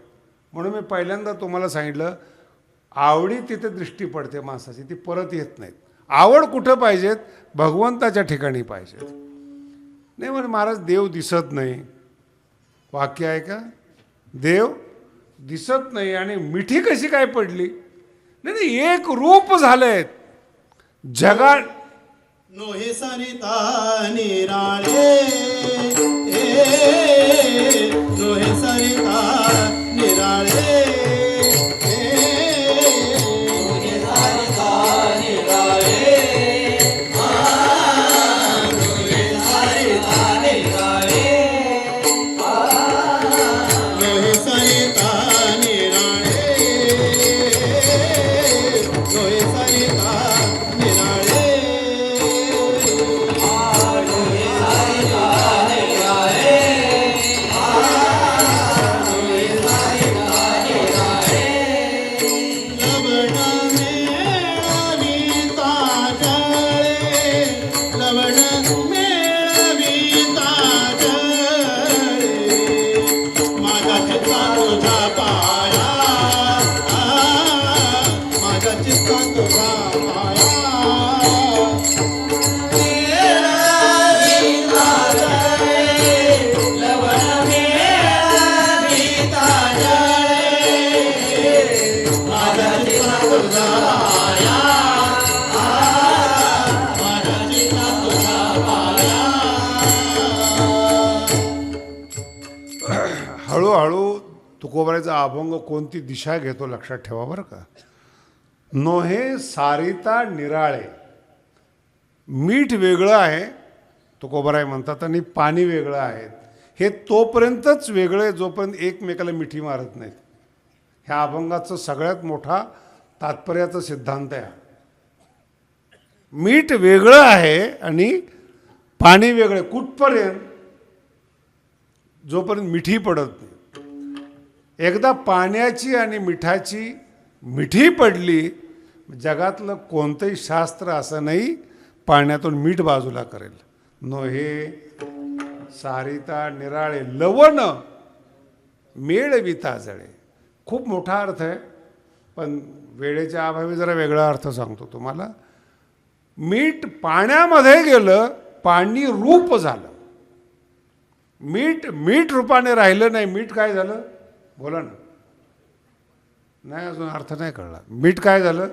म्हणून मी पहिल्यांदा तुम्हाला सांगितलं, आवडी तिथे दृष्टी पडते माणसाची, ती परत येत नाहीत. आवड कुठं पाहिजेत? भगवंताच्या ठिकाणी पाहिजेत. नाही म्हणजे महाराज देव दिसत नाही. वाक्य आहे का? देव दिसत नाही आणि मिठी कशी काय पडली? नाही, एक रूप झालंय जगात. नोहे सरिता निराळे, नोहे सरिता निराळे, नोहे सरिता निराळे, नोहे सरिता निराळे. हळूहळू तुकोबाराचा अभंग कोणती दिशा घेतो लक्षात ठेवा बरं का. नोहे सारिता निराळे. मीठ वेगळं आहे तुकोबाराय म्हणतात आणि पाणी वेगळं आहे. हे तोपर्यंतच वेगळे जोपर्यंत एकमेकाला मिठी मारत नाहीत. ह्या अभंगाचं सगळ्यात मोठा तात्पर्याचा सिद्धांत आहे. मीठ वेगळं आहे आणि पाणी वेगळं. कुठपर्यंत? जोपर्यंत मिठी पडत नाही. एकदा पाण्याची आणि मिठाची मिठी पडली, जगातलं कोणतंही शास्त्र असं नाही पाण्यातून मीठ बाजूला करेल. नोहे सारिता निराळे, लवण मेळविता जळे. खूप मोठा अर्थ आहे, पण वेळेच्या अभावी जरा वेगळा अर्थ सांगतो तुम्हाला. मीठ पाण्यामध्ये गेलं, पाणी रूप झालं. मीठ मीठ रूपाने राहिलं नाही. मीठ काय झालं? बोला ना. नाही, अजून अर्थ नाही कळला. मीठ काय झालं?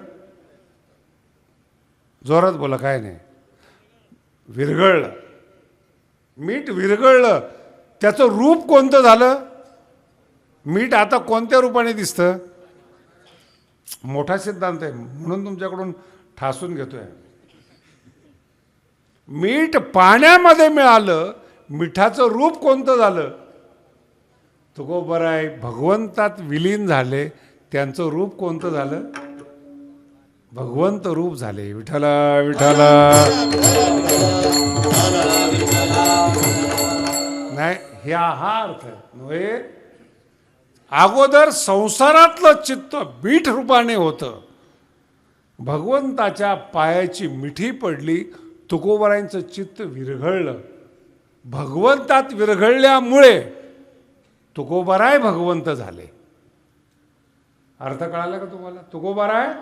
जोरात बोला. काय नाही, विरघळलं. मीठ विरघळलं. त्याचं रूप कोणतं झालं? मीठ आता कोणत्या रूपाने दिसतं? मोठा सिद्धांत आहे, म्हणून तुमच्याकडून ठासून घेतोय. मीठ पाण्यामध्ये मिळालं, मिठाचं रूप कोणतं झालं? तुकोबराय भगवंतात विलीन झाले, त्यांचं रूप कोणतं झालं? भगवंत रूप झाले. विठ्ठला विठ्ठला. नाही, हा अर्थ आहे नव्हे. अगोदर संसारातलं चित्त मीठ रूपाने होतं, भगवंताच्या पायाची मिठी पडली, तुकोबरायांचं चित्त विरघळलं. भगवंतात विरघळल्यामुळे तुकोबराय भगवंत झाले. अर्थ कळाला का तुम्हाला? तुकोबराय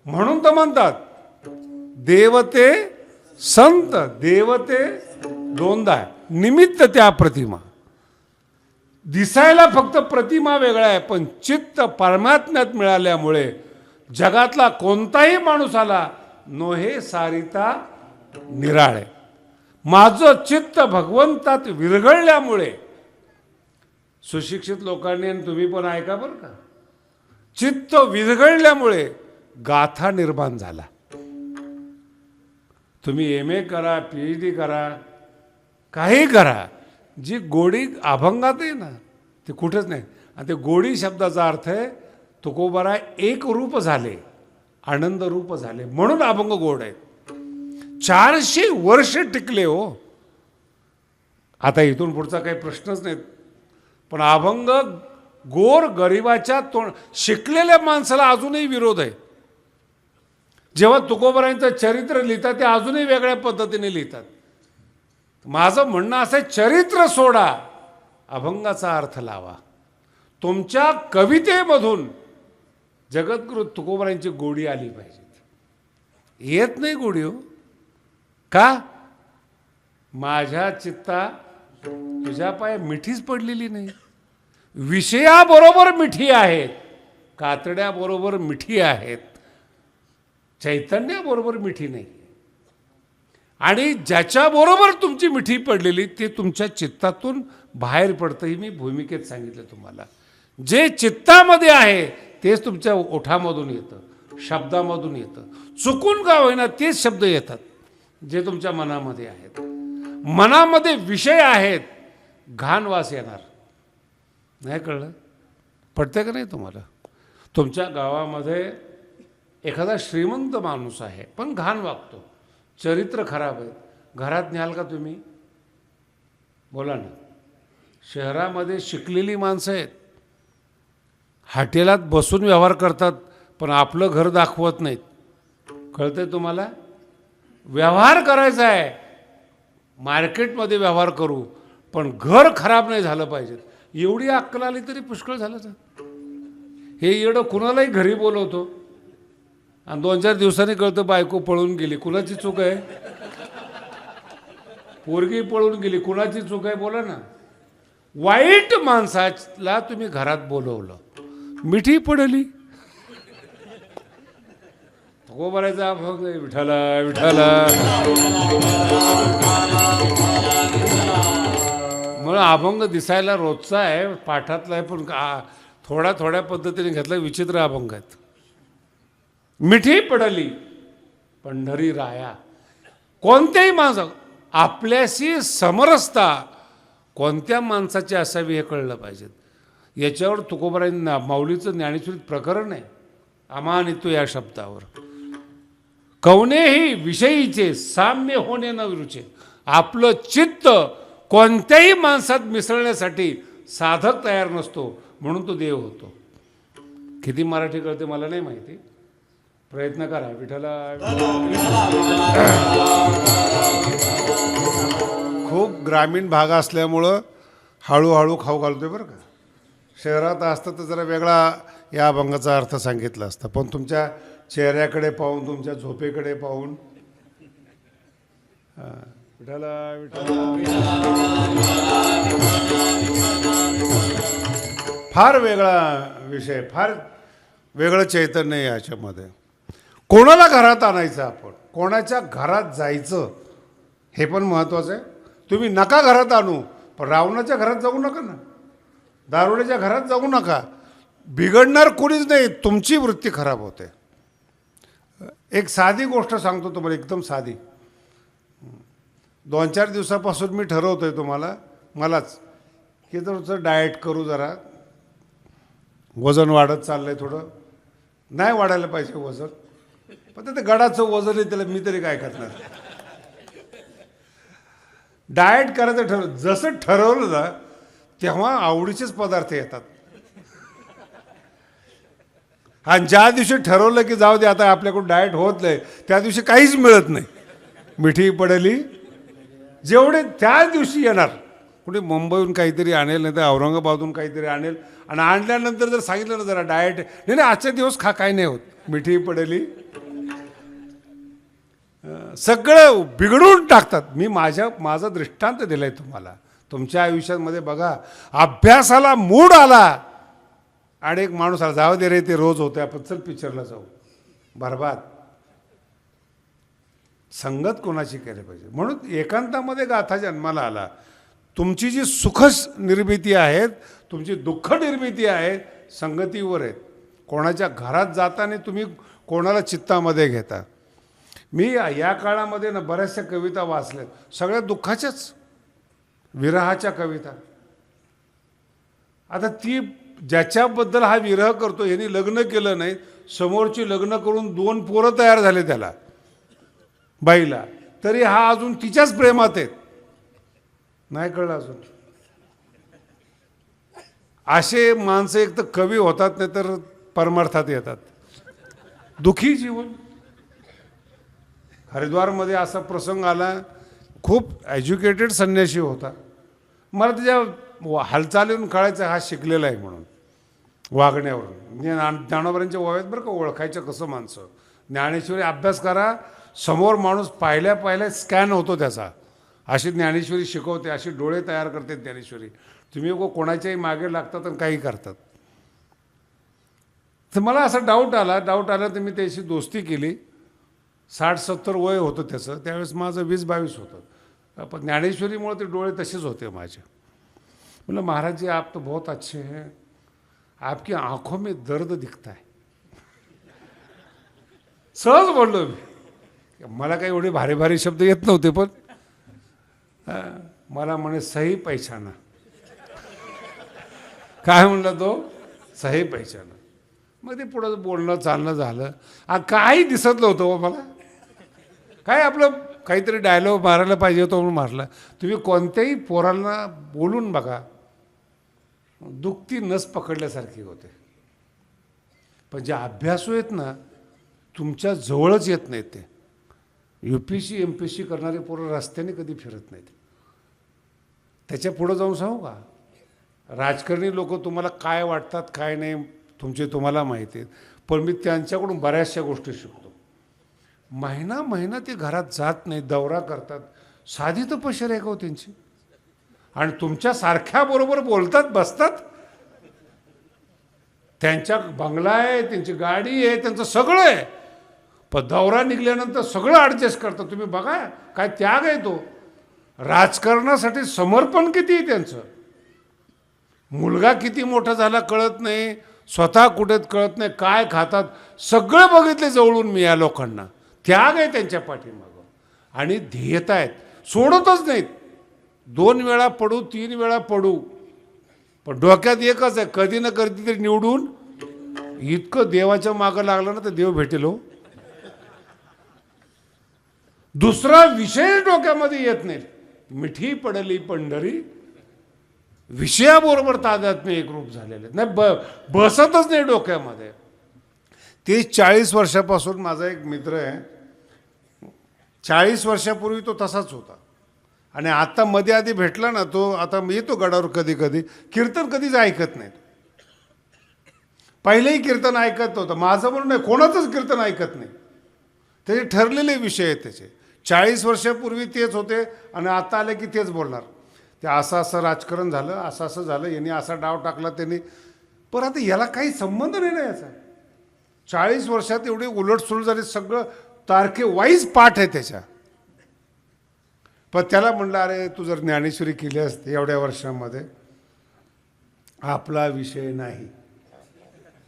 म्हणून तर म्हणतात देवते संत, देवते दोनदा आहे, निमित्त त्या प्रतिमा. दिसायला फक्त प्रतिमा वेगळा आहे, पण चित्त परमात्म्यात मिळाल्यामुळे जगातला कोणताही माणूस आला, नोहे सारिता निराळे. माझं चित्त भगवंतात विरघळल्यामुळे, सुशिक्षित लोकांनी आणि तुम्ही पण ऐका बरं का, चित्त विरघळल्यामुळे गाथा निर्माण झाला. तुम्ही MA करा, PhD करा, काही करा, जी गोडी अभंगात आहे ना ती कुठंच नाही. आणि ते गोडी शब्दाचा अर्थ आहे तुकोबराय एक रूप झाले, आनंद रूप झाले, म्हणून अभंग गोड आहेत. 400 वर्ष टिकले हो. आता इथून पुढचा काही प्रश्नच नाही. पण अभंग गोर गरिबाच्या शिकलेल्या माणसाला अजूनही विरोध आहे. जेव्हा तुकोबरायांचं चरित्र लिहितात ते अजूनही वेगळ्या पद्धतीने लिहितात. माझं म्हणणं असं आहे, चरित्र सोडा, अभंगाचा अर्थ लावा. तुमच्या कवितेमधून जगद्गुरु तुकोबरायांची गोडी आली पाहिजे. येत नाही गोडी हो. का? माझ्या चित्ता तुझ्या पाय मिठीच पडलेली नाही. विषयाबरोबर मिठी आहेत, कातड्याबरोबर मिठी आहेत, चैतन्याबरोबर मिठी नाही. आणि ज्याच्याबरोबर तुमची मिठी पडलेली ते तुमच्या चित्तातून बाहेर पडतं. ही मी भूमिकेत सांगितलं तुम्हाला. जे चित्तामध्ये आहे तेच तुमच्या ओठामधून येतं, शब्दामधून येतं. चुकून का होईना तेच शब्द येतात जे तुमच्या मनामध्ये आहेत. मनामध्ये विषय आहेत, घाण वास येणार. नाही कळलं? पडतं का नाही तुम्हाला? तुमच्या गावामध्ये एखादा श्रीमंत माणूस आहे पण घाण वागतो, चरित्र खराब आहे, घरात न्याल का तुम्ही? बोला ना. शहरामध्ये शिकलेली माणसं आहेत, हॉटेलात बसून व्यवहार करतात पण आपलं घर दाखवत नाहीत. कळतंय तुम्हाला? व्यवहार करायचा आहे, मार्केटमध्ये व्यवहार करू, पण घर खराब नाही झालं पाहिजे. एवढी अक्कल आली तरी पुष्कळ झालं. तर हे येडं कुणालाही घरी बोलवतो आणि 2-4 दिवसांनी कळतं बायको पळून गेली. कुणाची चूक आहे? पोरगी पळून गेली, कुणाची चूक आहे? बोला ना. वाईट माणसाला तुम्ही घरात बोलवलं, मिठी पडली. तुकोबरायचा अभंग आहे, विठ्ठला विठ्ठला. म्हणून अभंग दिसायला रोजचा आहे, पाठातला आहे, पण थोड्या थोड्या पद्धतीने घेतला विचित्र अभंग आहेत. मिठी पडली पंढरी राया. कोणत्याही माणसा आपल्याशी समरसता कोणत्या माणसाची असावी हे कळलं पाहिजे. याच्यावर तुकोबरायांना माऊलीचं ज्ञानेश्वरीत प्रकरण आहे, अमानितो या शब्दावर. कवनेही विषयीचे साम्य होणे न रुचे. आपलं चित्त कोणत्याही माणसात मिसळण्यासाठी साधक तयार नसतो, म्हणून तो देव होतो. किती मराठी कळते मला नाही माहिती, प्रयत्न करा. विठ्ठला. खूप ग्रामीण भाग असल्यामुळं हळूहळू खाऊ घालतोय बरं का. शहरात असतं तर जरा वेगळा या अभंगाचा अर्थ सांगितला असता, पण तुमच्या चेहऱ्याकडे पाहून, तुमच्या झोपेकडे पाहून. विठ्ठला विठ्ठला. फार वेगळा विषय, फार वेगळं चैतन्य आहे याच्यामध्ये. कोणाला घरात आणायचं, आपण कोणाच्या घरात जायचं हे पण महत्त्वाचं आहे. तुम्ही नका घरात आणू, पण रावणाच्या घरात जाऊ नका ना, दारुड्याच्या घरात जाऊ नका. बिघडणार कोणीच नाही, तुमची वृत्ती खराब होते. एक साधी गोष्ट सांगतो तुम्हाला, एकदम साधी. 2-4 दिवसापासून मी ठरवतोय तुम्हाला मलाच की थोडंसं डाएट करू जरा. वजन वाढत चाललंय थोडं. नाही वाढायला पाहिजे वजन, पण ते गडाचं वजन आहे त्याला मी तरी काय करणार. डाएट करायचं ठरवलं. जसं ठरवलं ना तेव्हा आवडीचेच पदार्थ येतात. आणि ज्या दिवशी ठरवलं की जाऊ दे आता आपल्याकडून डाएट होत नाही त्या दिवशी काहीच मिळत नाही. मिठी पडली जेवढे त्या दिवशी येणार. कुठे मुंबईहून काहीतरी आणेल, नाही तर औरंगाबादहून काहीतरी आणेल, आणि आणल्यानंतर जर सांगितलं ना जरा डाएट, नाही नाही आजच्या दिवस काय नाही होत, मिठी पडली, सगळं बिघडून टाकतात. मी माझा दृष्टांत दिलाय तुम्हाला. तुमच्या आयुष्यामध्ये बघा, अभ्यासाला मूड आला आणि एक माणूस आला, जाऊ दे रे ते रोज होते, आपण चल पिक्चरला जाऊ, बरबाद. संगत कोणाची केली पाहिजे. म्हणून एकांतामध्ये गाथा जन्माला आला. तुमची जी सुख निर्मिती आहेत, तुमची दुःख निर्मिती आहे, संगतीवर आहेत. कोणाच्या घरात जाताना तुम्ही कोणाला चित्तामध्ये घेता. मी या काळामध्ये ना बऱ्याचशा कविता वाचल्यात, सगळ्या दुःखाच्याच, विरहाच्या कविता. आता ती ज्याच्याबद्दल हा विरह करतो यांनी लग्न केलं नाही, समोरची लग्न करून 2 पोरं तयार झाले त्याला, बाईला, तरी हा अजून तिच्याच प्रेमात आहेत. नाही कळलं अजून. असे माणसं एक तर कवी होतात, नाही तर परमार्थात येतात. दुःखी जीवन. हरिद्वारमध्ये असा प्रसंग आला, खूप एज्युकेटेड संन्यासी होता. मला त्याच्या हालचालीवरून कळायचं हा शिकलेला आहे म्हणून, वागण्यावरून. ज्ञानोबांच्या ओव्यात बरं का ओळखायचं कसं माणसं. ज्ञानेश्वरी अभ्यास करा, समोर माणूस पाहिल्या स्कॅन होतो त्याचा. अशी ज्ञानेश्वरी शिकवते, अशी डोळे तयार करते ज्ञानेश्वरी. तुम्ही कोणाच्याही मागे लागतात आणि काही करतात. तर मला असा डाऊट आला तर मी त्याची दोस्ती केली. 60-70 वय होतं त्याचं, त्यावेळेस माझं 20-22 होतं. पण ज्ञानेश्वरीमुळे ते डोळे तसेच होते माझे. बोला महाराज जी आप तो बहुत अच्छे हैं, आपकी आंखों में दर्द दिखता है. सहज बोललो मी. मला काही एवढे भारी भारी शब्द येत नव्हते, पण मला म्हणे सही पहचाना. काय म्हणला तो? सही पहचाना. मग ते पुढं बोलणं चालणं झालं. काही दिसत नव्हतं मला. काय आपलं काहीतरी डायलॉग मारायला पाहिजे होतं म्हणून मारला. तुम्ही कोणत्याही पोरांना बोलून बघा, दुखती नस पकडल्यासारखी होते. पण जे अभ्यासू आहेत ना, तुमच्या जवळच येत नाहीत. ते UPSC MPSC करणारे पोरं रस्त्याने कधी फिरत नाहीत. त्याच्या पुढं जाऊन सांगू का, राजकारणी लोक तुम्हाला काय वाटतात काय नाही तुम्हाला माहिती आहेत. पण मी त्यांच्याकडून बऱ्याचशा गोष्टी शिकतो. महिना ते घरात जात नाही, दौरा करतात. साधी तपश्चर्या आहे का हो त्यांची. आणि तुमच्या सारख्याबरोबर बोलतात, बसतात. त्यांच्या बंगला आहे, त्यांची गाडी आहे, त्यांचं सगळं आहे. पण दौरा निघाल्यानंतर सगळं ॲडजस्ट करतात. तुम्ही बघा काय त्याग आहे तो. राजकारणासाठी समर्पण किती आहे त्यांचं. मुलगा किती मोठा झाला कळत नाही, स्वतः कुठेच कळत नाही, काय खातात सगळं बघितले जवळून मी या लोकांना. त्याग आहे त्यांच्या पाठीमागं. आणि ध्येयता आहेत, सोडतच नाहीत. 2 वेळा पडू 3 वेळा पडू, पण डोक्यात एकच आहे, कधी ना कधी तरी निवडून. इतकं देवाच्या मागं लागलं ना तर देव भेटेल हो. दुसरा विषय डोक्यामध्ये येत नाही. मिठी पडली पंढरी, विषयाबरोबर तादात्म्य एकरूप झालेले नाही, बसतच नाही डोक्यामध्ये. 30-40 वर्षापासून माझा एक मित्र आहे. 40 वर्षापूर्वी तो तसाच होता. आणि आता मध्ये आधी भेटला ना तो, आता येतो गडावर कधी कधी. कीर्तन कधीच ऐकत नाही. पहिलेही कीर्तन ऐकत होतं, माझं म्हणून नाही, कोणाचंच कीर्तन ऐकत नाही. त्याचे ठरलेले विषय आहेत त्याचे. 40 वर्षापूर्वी तेच होते आणि आता आले की तेच बोलणार. ते असं राजकारण झालं, असं झालं, यांनी असा डाव टाकला त्यांनी. पण आता याला काही संबंध नाही ना याचा. 40 वर्षात एवढे उलटसुलट झाले, सगळं तारखे वाईज पाठ आहे त्याच्या. पण त्याला म्हणलं अरे तू जर ज्ञानेश्वरी केली असते एवढ्या वर्षांमध्ये. आपला विषय नाही.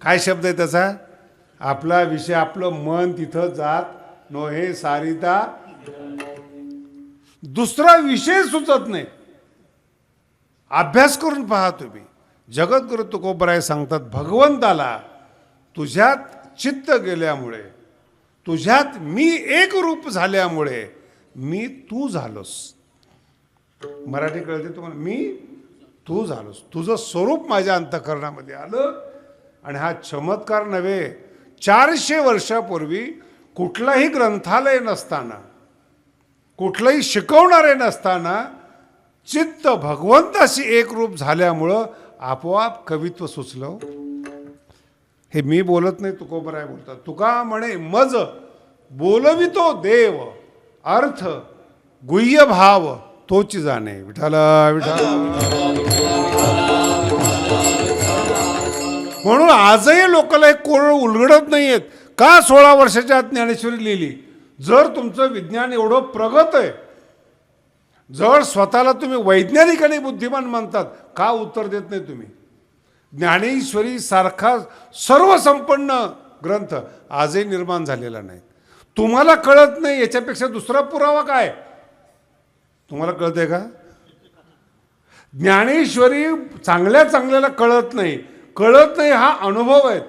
काय शब्द आहे त्याचा? आपला विषय. आपलं मन तिथं जात नोहे सारिता. दुसरा विषय सुचत नाही. अभ्यास करून पहा तुम्ही. जगद्गुरु तुकोबराय सांगतात, भगवंताला तुझ्यात चित्त गेल्यामुळे, तुझ्यात मी एक रूप झाल्यामुळे मी तू झालोस. मराठी कळते तुम्हाला? मी तू झालोस, तुझं स्वरूप माझ्या अंतःकरणामध्ये आलं. आणि हा चमत्कार नव्हे, 400 वर्षापूर्वी कुठलाही ग्रंथालय नसताना, कुठलंही शिकवणारे नसताना चित्त भगवंताशी एक रूप झाल्यामुळं आपोआप कवित्व सुचलं. हे मी बोलत नाही, तुकोबराय बोलतात. तुका म्हणे मज बोलवितो देव, अर्थ गुह्य भाव तोची जाणे. विठाला विठाला. म्हणून आजही लोकांना एक कोरड उलगडत नाहीयेत. का 16 वर्षाच्या आत ज्ञानेश्वरी लिहिली? जर तुमचं विज्ञान एवढं प्रगत आहे, जर स्वतःला तुम्ही वैज्ञानिक आणि बुद्धिमान मानतात, का उत्तर देत नाही तुम्ही? ज्ञानेश्वरी सारखा सर्वसंपन्न ग्रंथ आजही निर्माण झालेला नाही. तुम्हाला कळत नाही याच्यापेक्षा दुसरा पुरावा काय? तुम्हाला कळतंय का? ज्ञानेश्वरी चांगल्या चांगल्याला कळत नाही. कळत नाही हा अनुभव आहे,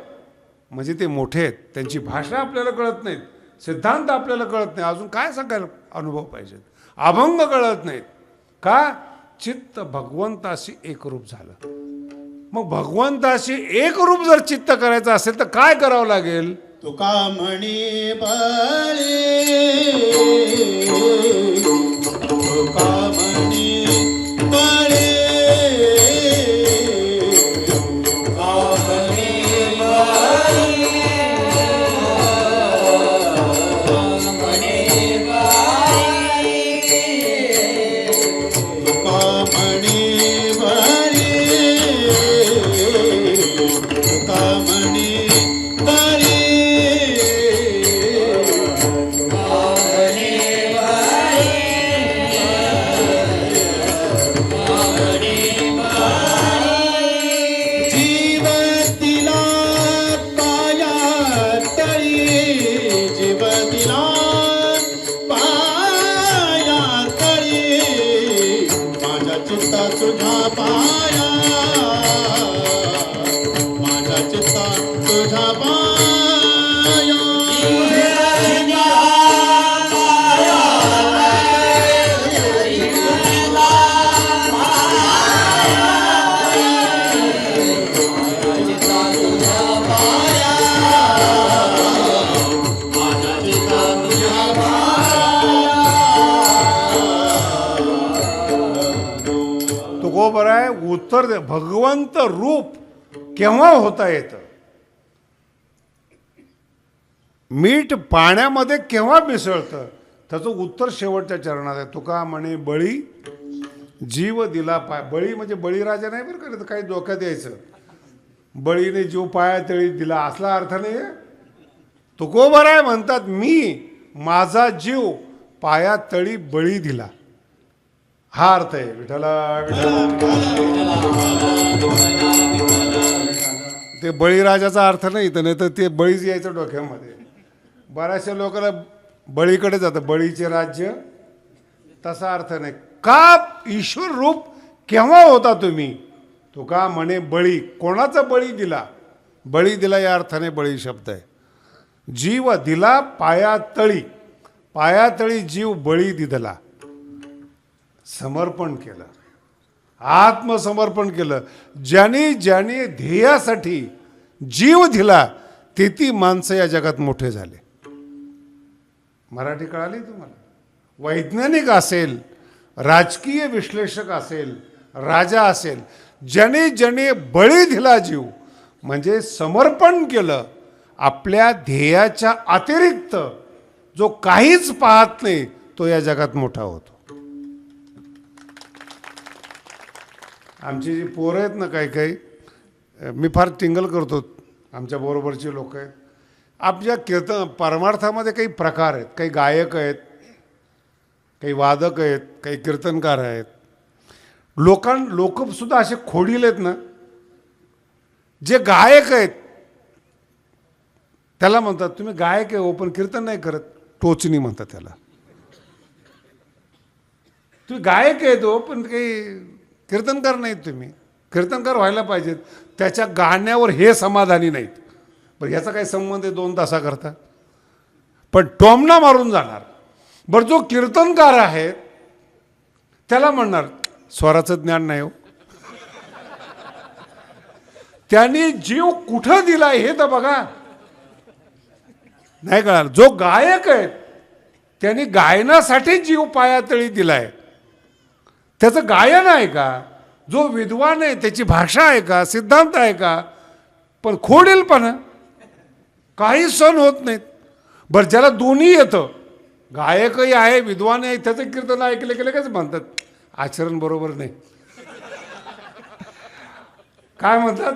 म्हणजे ते मोठे आहेत. त्यांची भाषा आपल्याला कळत नाहीत, सिद्धांत आपल्याला कळत नाही, अजून काय सांगायला अनुभव पाहिजेत. अभंग कळत नाहीत. का? चित्त भगवंताशी एकरूप झालं. मग भगवंताशी एकरूप जर चित्त करायचं असेल तर काय करावं लागेल? तुका म्हणे बळे, तुका म्हणे बळे, तुकोबराय उत्तर दे. भगवंत रूप केव्हा होता येतं? मीठ पाण्यामध्ये केव्हा मिसळतं? त्याचं उत्तर शेवटच्या चरणात आहे. तुका म्हणे बळी जीव दिला पाय. बळी म्हणजे बळीराजा नाही बरं का, काही धोक्यात यायचं. बळीने जीव पाया तळी दिला असला अर्थ नाही आहे. तुकोबराय म्हणतात, मी माझा जीव पाया तळी बळी दिला, हा अर्थ आहे. विठ्ठला विठ्ठला. ते बळीराजाचा अर्थ नाही तर, नाही तर ते बळीच यायचं डोक्यामध्ये. बऱ्याचशा लोकांना बळीकडे जातं, बळीचे राज्य, तसा अर्थ नाही. का? ईश्वर रूप केव्हा होता तुम्ही? तुका म्हणे बळी. कोणाचा बळी दिला? बळी दिला या अर्थाने बळी शब्द आहे. जीव दिला पायातळी, पायातळी जीव बळी दिला. समर्पण केलं, आत्मसमर्पण केलं. ज्याने ज्याने ध्येयासाठी जीव दिला ते ती माणसं या जगात मोठे झाले. मराठी कळाली तुम्हाला? वैज्ञानिक असेल, राजकीय विश्लेषक असेल, राजा असेल, ज्याने ज्याने बळी दिला जीव म्हणजे समर्पण केलं, आपल्या ध्येयाच्या अतिरिक्त जो काहीच पाहत नाही तो या जगात मोठा होतो. आमची जी पोरं आहेत ना, काही काही, मी फार टिंगल करतो, आमच्या बरोबरची लोक आहेत. आपल्या कीर्तन परमार्थामध्ये काही प्रकार आहेत, काही गायक आहेत, काही वादक आहेत, काही कीर्तनकार आहेत. लोकसुद्धा असे खोडील आहेत ना, जे गायक आहेत त्याला म्हणतात तुम्ही गायक आहे हो पण कीर्तन नाही करत, टोचणी म्हणतात त्याला. तुम्ही गायक आहे तो, पण काही कीर्तनकार नाहीत तुम्ही. कीर्तनकार व्हायला पाहिजेत. त्याच्या गाण्यावर हे समाधानी नाहीत. बरं ह्याचा काय संबंध आहे 2 तासाकरता? पण टोमणा मारून जाणार. बरं जो कीर्तनकार आहे त्याला म्हणणार स्वराचं ज्ञान नाही हो. त्यांनी जीव कुठं दिलाय हे तर बघा. नाही कळणार. जो गायक आहे त्यांनी गायनासाठी जीव पायातळी दिलाय, त्याचं गायन आहे का? जो विद्वान आहे त्याची भाषा आहे का? सिद्धांत आहे का? पण खोडेलपणा, काही सण होत नाहीत. बरं ज्याला दोन्ही येतं, गायकही आहे विद्वान आहे, त्याचं कीर्तन ऐकले केले काच म्हणतात आचरण बरोबर नाही. काय म्हणतात?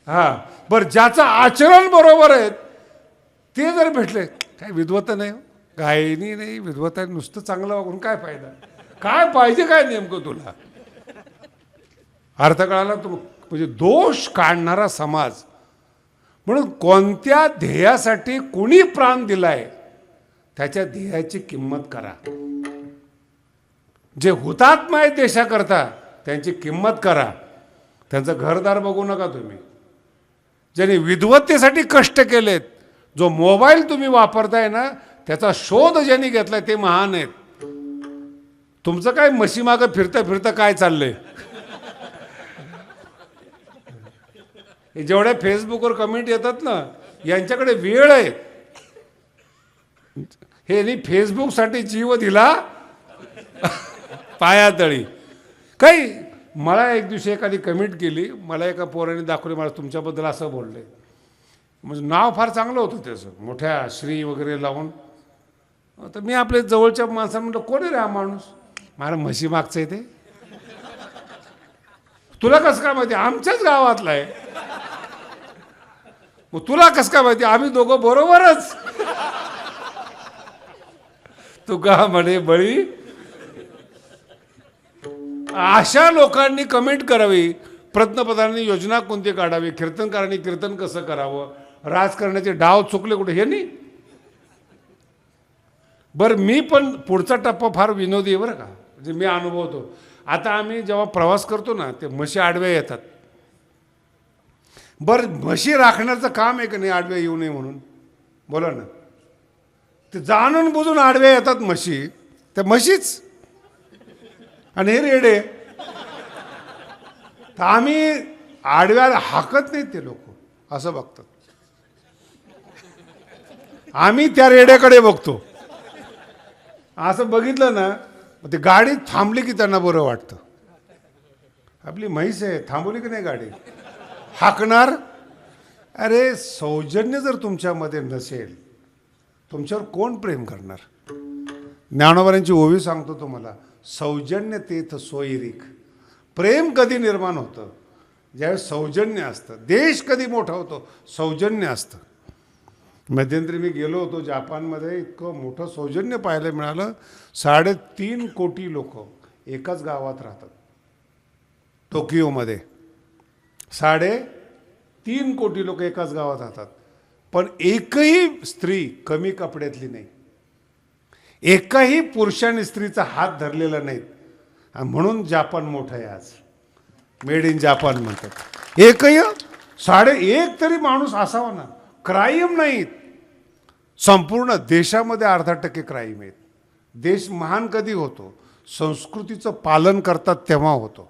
हां बरं ज्याचं आचरण बरोबर आहे ते जर भेटले, काय विद्वता नाही हो, गायनी नाही विद्वता, नुसतं चांगलं वागून काय फायदा? काय पाहिजे काय नेमकं तुला? अर्थ कळाला? तू म्हणजे दोष काढणारा समाज. म्हणून कोणत्या ध्येयासाठी कोणी प्राण दिलाय त्याच्या ध्येयाची किंमत करा. जे हुतात्मा आहेत देशाकरता त्यांची किंमत करा. त्यांचं घरदार बघू नका तुम्ही. ज्यांनी विद्वत्तेसाठी कष्ट केलेत, जो मोबाईल तुम्ही वापरताय ना त्याचा शोध ज्यांनी घेतलाय ते महान आहेत. तुमचं काय म्हशीमागं फिरता फिरता काय चाललंय? जेवढ्या फेसबुकवर कमेंट येतात ना, यांच्याकडे वेळ आहे. हे फेसबुकसाठी जीव दिला पायातळी. काही मला एक दिवशी एखादी कमेंट केली, मला एका पोराने दाखवली, मला तुमच्याबद्दल असं बोलले. म्हणजे नाव फार चांगलं होतं त्याचं, मोठ्या श्री वगैरे लावून. तर मी आपल्या जवळच्या माणसाला म्हटलं, कोण आहे रे हा माणूस? मला म्हशी मागचं आहे ते. तुला कसं काय माहिती? आमच्याच गावातला आहे. मग तुला कसं काय माहिती? आम्ही दोघं बरोबरच. तू का म्हणे बळी? अशा लोकांनी कमेंट करावी. प्रज्ञप्रधानांनी योजना कोणती काढावी, कीर्तनकारांनी कीर्तन कसं करावं, राजकारणाचे डाव चुकले कुठे, हे नाही. बरं मी पण पुढचा टप्पा फार विनोदी आहे बरं का, म्हणजे मी अनुभवतो. आता आम्ही जेव्हा प्रवास करतो ना, ते म्हशी आडव्या येतात. बरं म्हशी राखण्याचं काम आहे का नाही आडव्या येऊ नये म्हणून? बोला ना. ते जाणून बुजून आडव्या येतात म्हशी, त्या म्हशीच. आणि हे रेडे. तर आम्ही आडव्याला हाकत नाहीत ते लोक, असं बघतात. आम्ही त्या रेड्याकडे बघतो. असं बघितलं ना, ते गाडी थांबली की त्यांना बरं वाटतं. आपली म्हैस आहे, थांबवली की नाही गाडी, हाकणार. अरे सौजन्य जर तुमच्यामध्ये नसेल, तुमच्यावर कोण प्रेम करणार? ज्ञानोबांची ओवी सांगतो तुम्हाला, सौजन्य तेथ सोयरीक. प्रेम कधी निर्माण होतं? ज्यावेळेस सौजन्य असतं. देश कधी मोठा होतो? सौजन्य असतं. मध्यंतरी मी गेलो होतो जापानमध्ये, इतकं मोठं सौजन्य पाहायला मिळालं. 3.5 कोटी लोक एकाच गावात राहतात. टोकियोमध्ये 3.5 कोटी लोक एकाच गावात राहतात, पण एकही स्त्री कमी कपड्यातली नाही. एकाही पुरुषाने स्त्रीचा हात धरलेला नाहीत. म्हणून जापान मोठं आहे आज. मेड इन जापान म्हणतात. एकही 1.5 तरी माणूस असावा ना. क्राईम नाहीत. संपूर्ण देशामध्ये 0.5% क्राईम आहेत. देश महान कधी होतो? संस्कृतीचं पालन करतात तेव्हा होतो.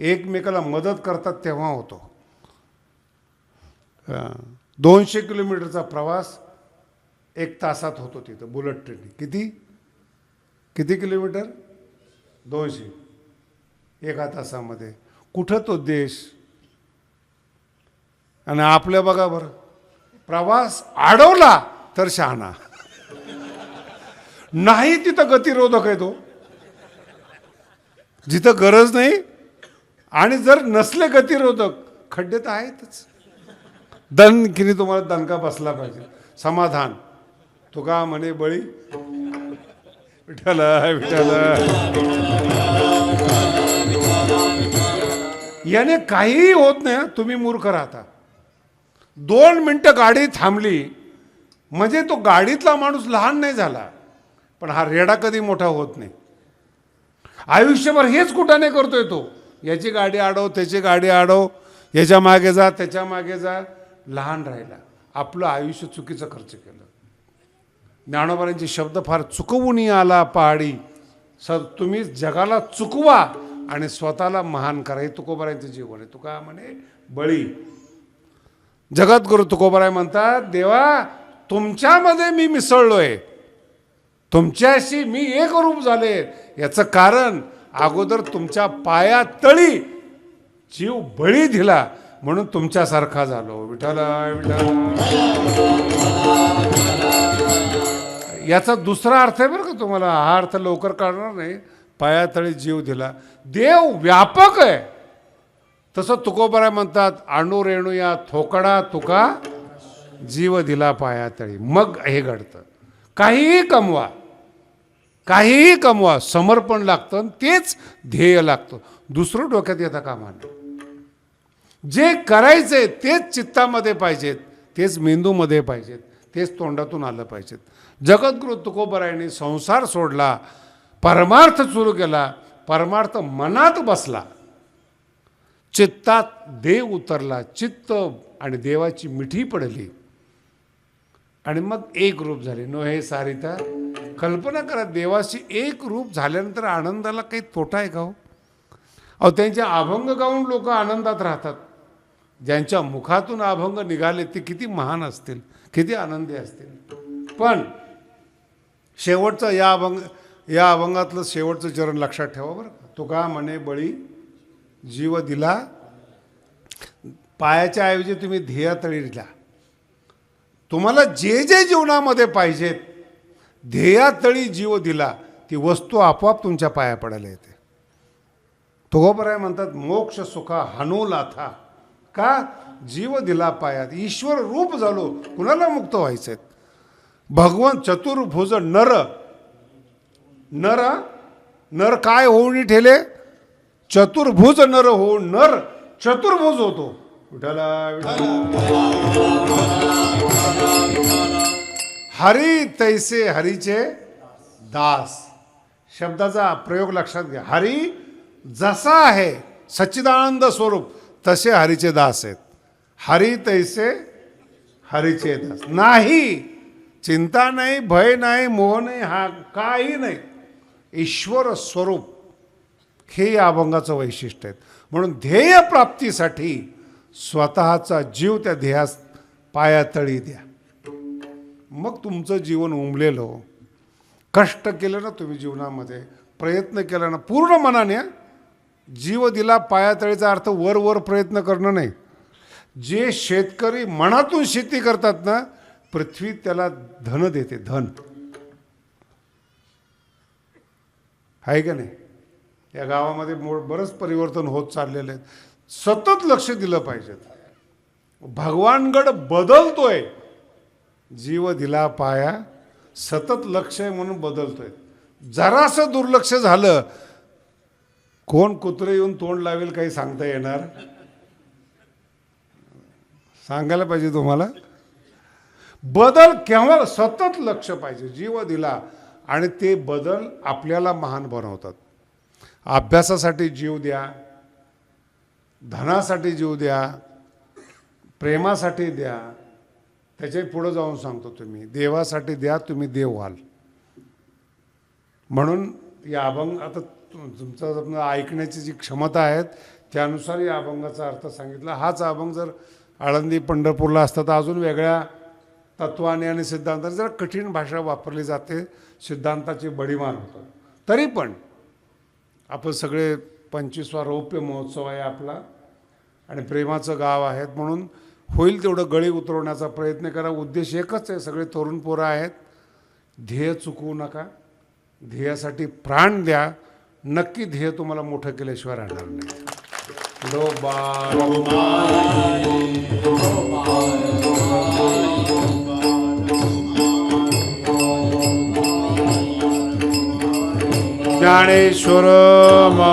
एकमेकाला मदत करतात तेव्हा होतो. 200 किलोमीटरचा प्रवास 1 तासात होतो तिथं बुलेट ट्रेन. किती किलोमीटर? 200 1 तासामध्ये. कुठं तो देश? आणि आपल्या बघा बरं, प्रवास अडवला तर शहाणा नाही. तिथं गतिरोधक आहे तो, जिथं गरज नाही. आणि जर नसले गतिरोधक, खड्डे तर आहेतच. दणकिनी तुम्हाला दणका बसला पाहिजे. समाधान. तुका म्हणे बळी विठ्ठल विठ्ठल. याने काहीही होत नाही. तुम्ही मूर्ख राहता. 2 मिनटं गाडी थांबली म्हणजे तो गाडीतला माणूस लहान नाही झाला, पण हा रेडा कधी मोठा होत नाही. आयुष्यभर हेच कुठाने करतोय तो. याची गाडी अडव, त्याची गाडी अडव, याच्या मागे जा, त्याच्या मागे जा. लहान राहिला, आपलं आयुष्य चुकीचं खर्च केलं. ज्ञानोबांचे शब्द फार, चुकवून आला पहाडी. तुम्ही जगाला चुकवा आणि स्वतःला महान करा. हे तुकोबारायांचं जीवन आहे. तुका म्हणे बळी. जगद्गुरु तुकोबाराय म्हणतात, देवा तुमच्यामध्ये मी मिसळलोय, तुमच्याशी मी एक रूप झाले. याचं कारण अगोदर तुमच्या पायातळी जीव बळी दिला म्हणून तुमच्यासारखा झालो. विठ्ठल याचा दुसरा अर्थ आहे बरं का तुम्हाला. हा अर्थ लवकर काढणार नाही. पायातळी जीव दिला. देव व्यापक आहे. तसं तुकोबाराय म्हणतात, अणु रेणू या थोकडा तुका जीव दिला पायातळी. मग हे घडतं. काहीही कमवा, काहीही कमवा, समर्पण लागतं आणि तेच ध्येय लागतं. दुसरं डोक्यात येता कामा नये. जे करायचंय तेच चित्तामध्ये पाहिजेत, तेच मेंदूमध्ये पाहिजेत, तेच तोंडातून आलं पाहिजेत. जगद्गुरु तुकोबारायांनी संसार सोडला, परमार्थ सुरू केला. परमार्थ मनात बसला, चित्तात देव उतरला, चित्त आणि देवाची मिठी पडली आणि मग एक रूप झाले. नो हे सारिता. कल्पना करा, देवाशी एक रूप झाल्यानंतर आनंदाला काही तोटा आहे का हो? अहो, त्यांचे अभंग गाऊन लोक आनंदात राहतात. ज्यांच्या मुखातून अभंग निघाले ते किती महान असतील, किती आनंदी असतील. पण शेवटचं या अभंगातलं शेवटचं चरण लक्षात ठेवा बरं. तुका म्हणे बळी जीव दिला. पायाच्या ऐवजी तुम्ही ध्येयातळी दिला. तुम्हाला जे जे जीवनामध्ये पाहिजेत ध्येयातळी जीव दिला, ती वस्तू आपोआप तुमच्या पाया पडायला येते. तुकोबाराय म्हणतात, मोक्ष सुखा हनुलाथा. का? जीव दिला पायात. ईश्वर रूप झालो. कुणाला मुक्त व्हायचंय? भगवान चतुर्भुज नर. नर नर काय होऊन ठेले? चतुर्भुज नर होऊन नर चतुर्भुज होतो. हरी तैसे हरीचे दास. शब्दाचा प्रयोग लक्षात घ्या. हरी जसा आहे सच्चिदानंद स्वरूप, तसे हरीचे दास आहेत. हरी तैसे हरीचे दास. नाही चिंता नाही, भय नाही, मोह नाही, हा काही नाही. ईश्वर स्वरूप हे या अभंगाचं वैशिष्ट्य आहे. म्हणून ध्येय प्राप्तीसाठी स्वतःचा जीव त्या ध्येयास पायातळी द्या. मग तुमचं जीवन उमलेलं हो. कष्ट केलं ना तुम्ही जीवनामध्ये, प्रयत्न केला ना पूर्ण मनाने, जीव दिला पायातळीचा अर्थ वर वर प्रयत्न करणं नाही. जे शेतकरी मनातून शेती करतात ना, पृथ्वी त्याला धन देते. धन आहे का नाही? या गावामध्ये बरंच परिवर्तन होत चाललेलं आहे. सतत लक्ष दिलं पाहिजे. भगवानगड बदलतोय. जीव दिला पाया, सतत लक्ष आहे म्हणून बदलतोय. जरासं दुर्लक्ष झालं, कोण कुत्रे येऊन तोंड लावेल काही सांगता येणार? सांगायला पाहिजे तुम्हाला. बदल केव्हा? सतत लक्ष पाहिजे. जीव दिला आणि ते बदल आपल्याला महान बनवतात. अभ्यासासाठी जीव द्या, धनासाठी जीव द्या, प्रेमासाठी द्या. त्याच्याही पुढं जाऊन सांगतो, तुम्ही देवासाठी द्या, तुम्ही देव व्हाल. म्हणून या अभंग आता तुमचं ऐकण्याची जी क्षमता आहे त्यानुसार या अभंगाचा अर्थ सांगितला. हाच अभंग जर आळंदी पंढरपूरला असता तर अजून वेगळ्या तत्वाने आणि सिद्धांताने जरा कठीण भाषा वापरली जाते, सिद्धांताची बडीमार होतं. तरी पण आपण सगळे 25वा रौप्य महोत्सव आहे आपला आणि प्रेमाचं गाव आहेत, म्हणून होईल तेवढं गळी उतरवण्याचा प्रयत्न करा. उद्देश एकच आहे, सगळे तरुण पोरं आहेत. ध्येय चुकवू नका, ध्येयासाठी प्राण द्या. नक्की ध्येय तुम्हाला मोठं केल्याशिवाय राहणार नाही. ज्ञानेश्वर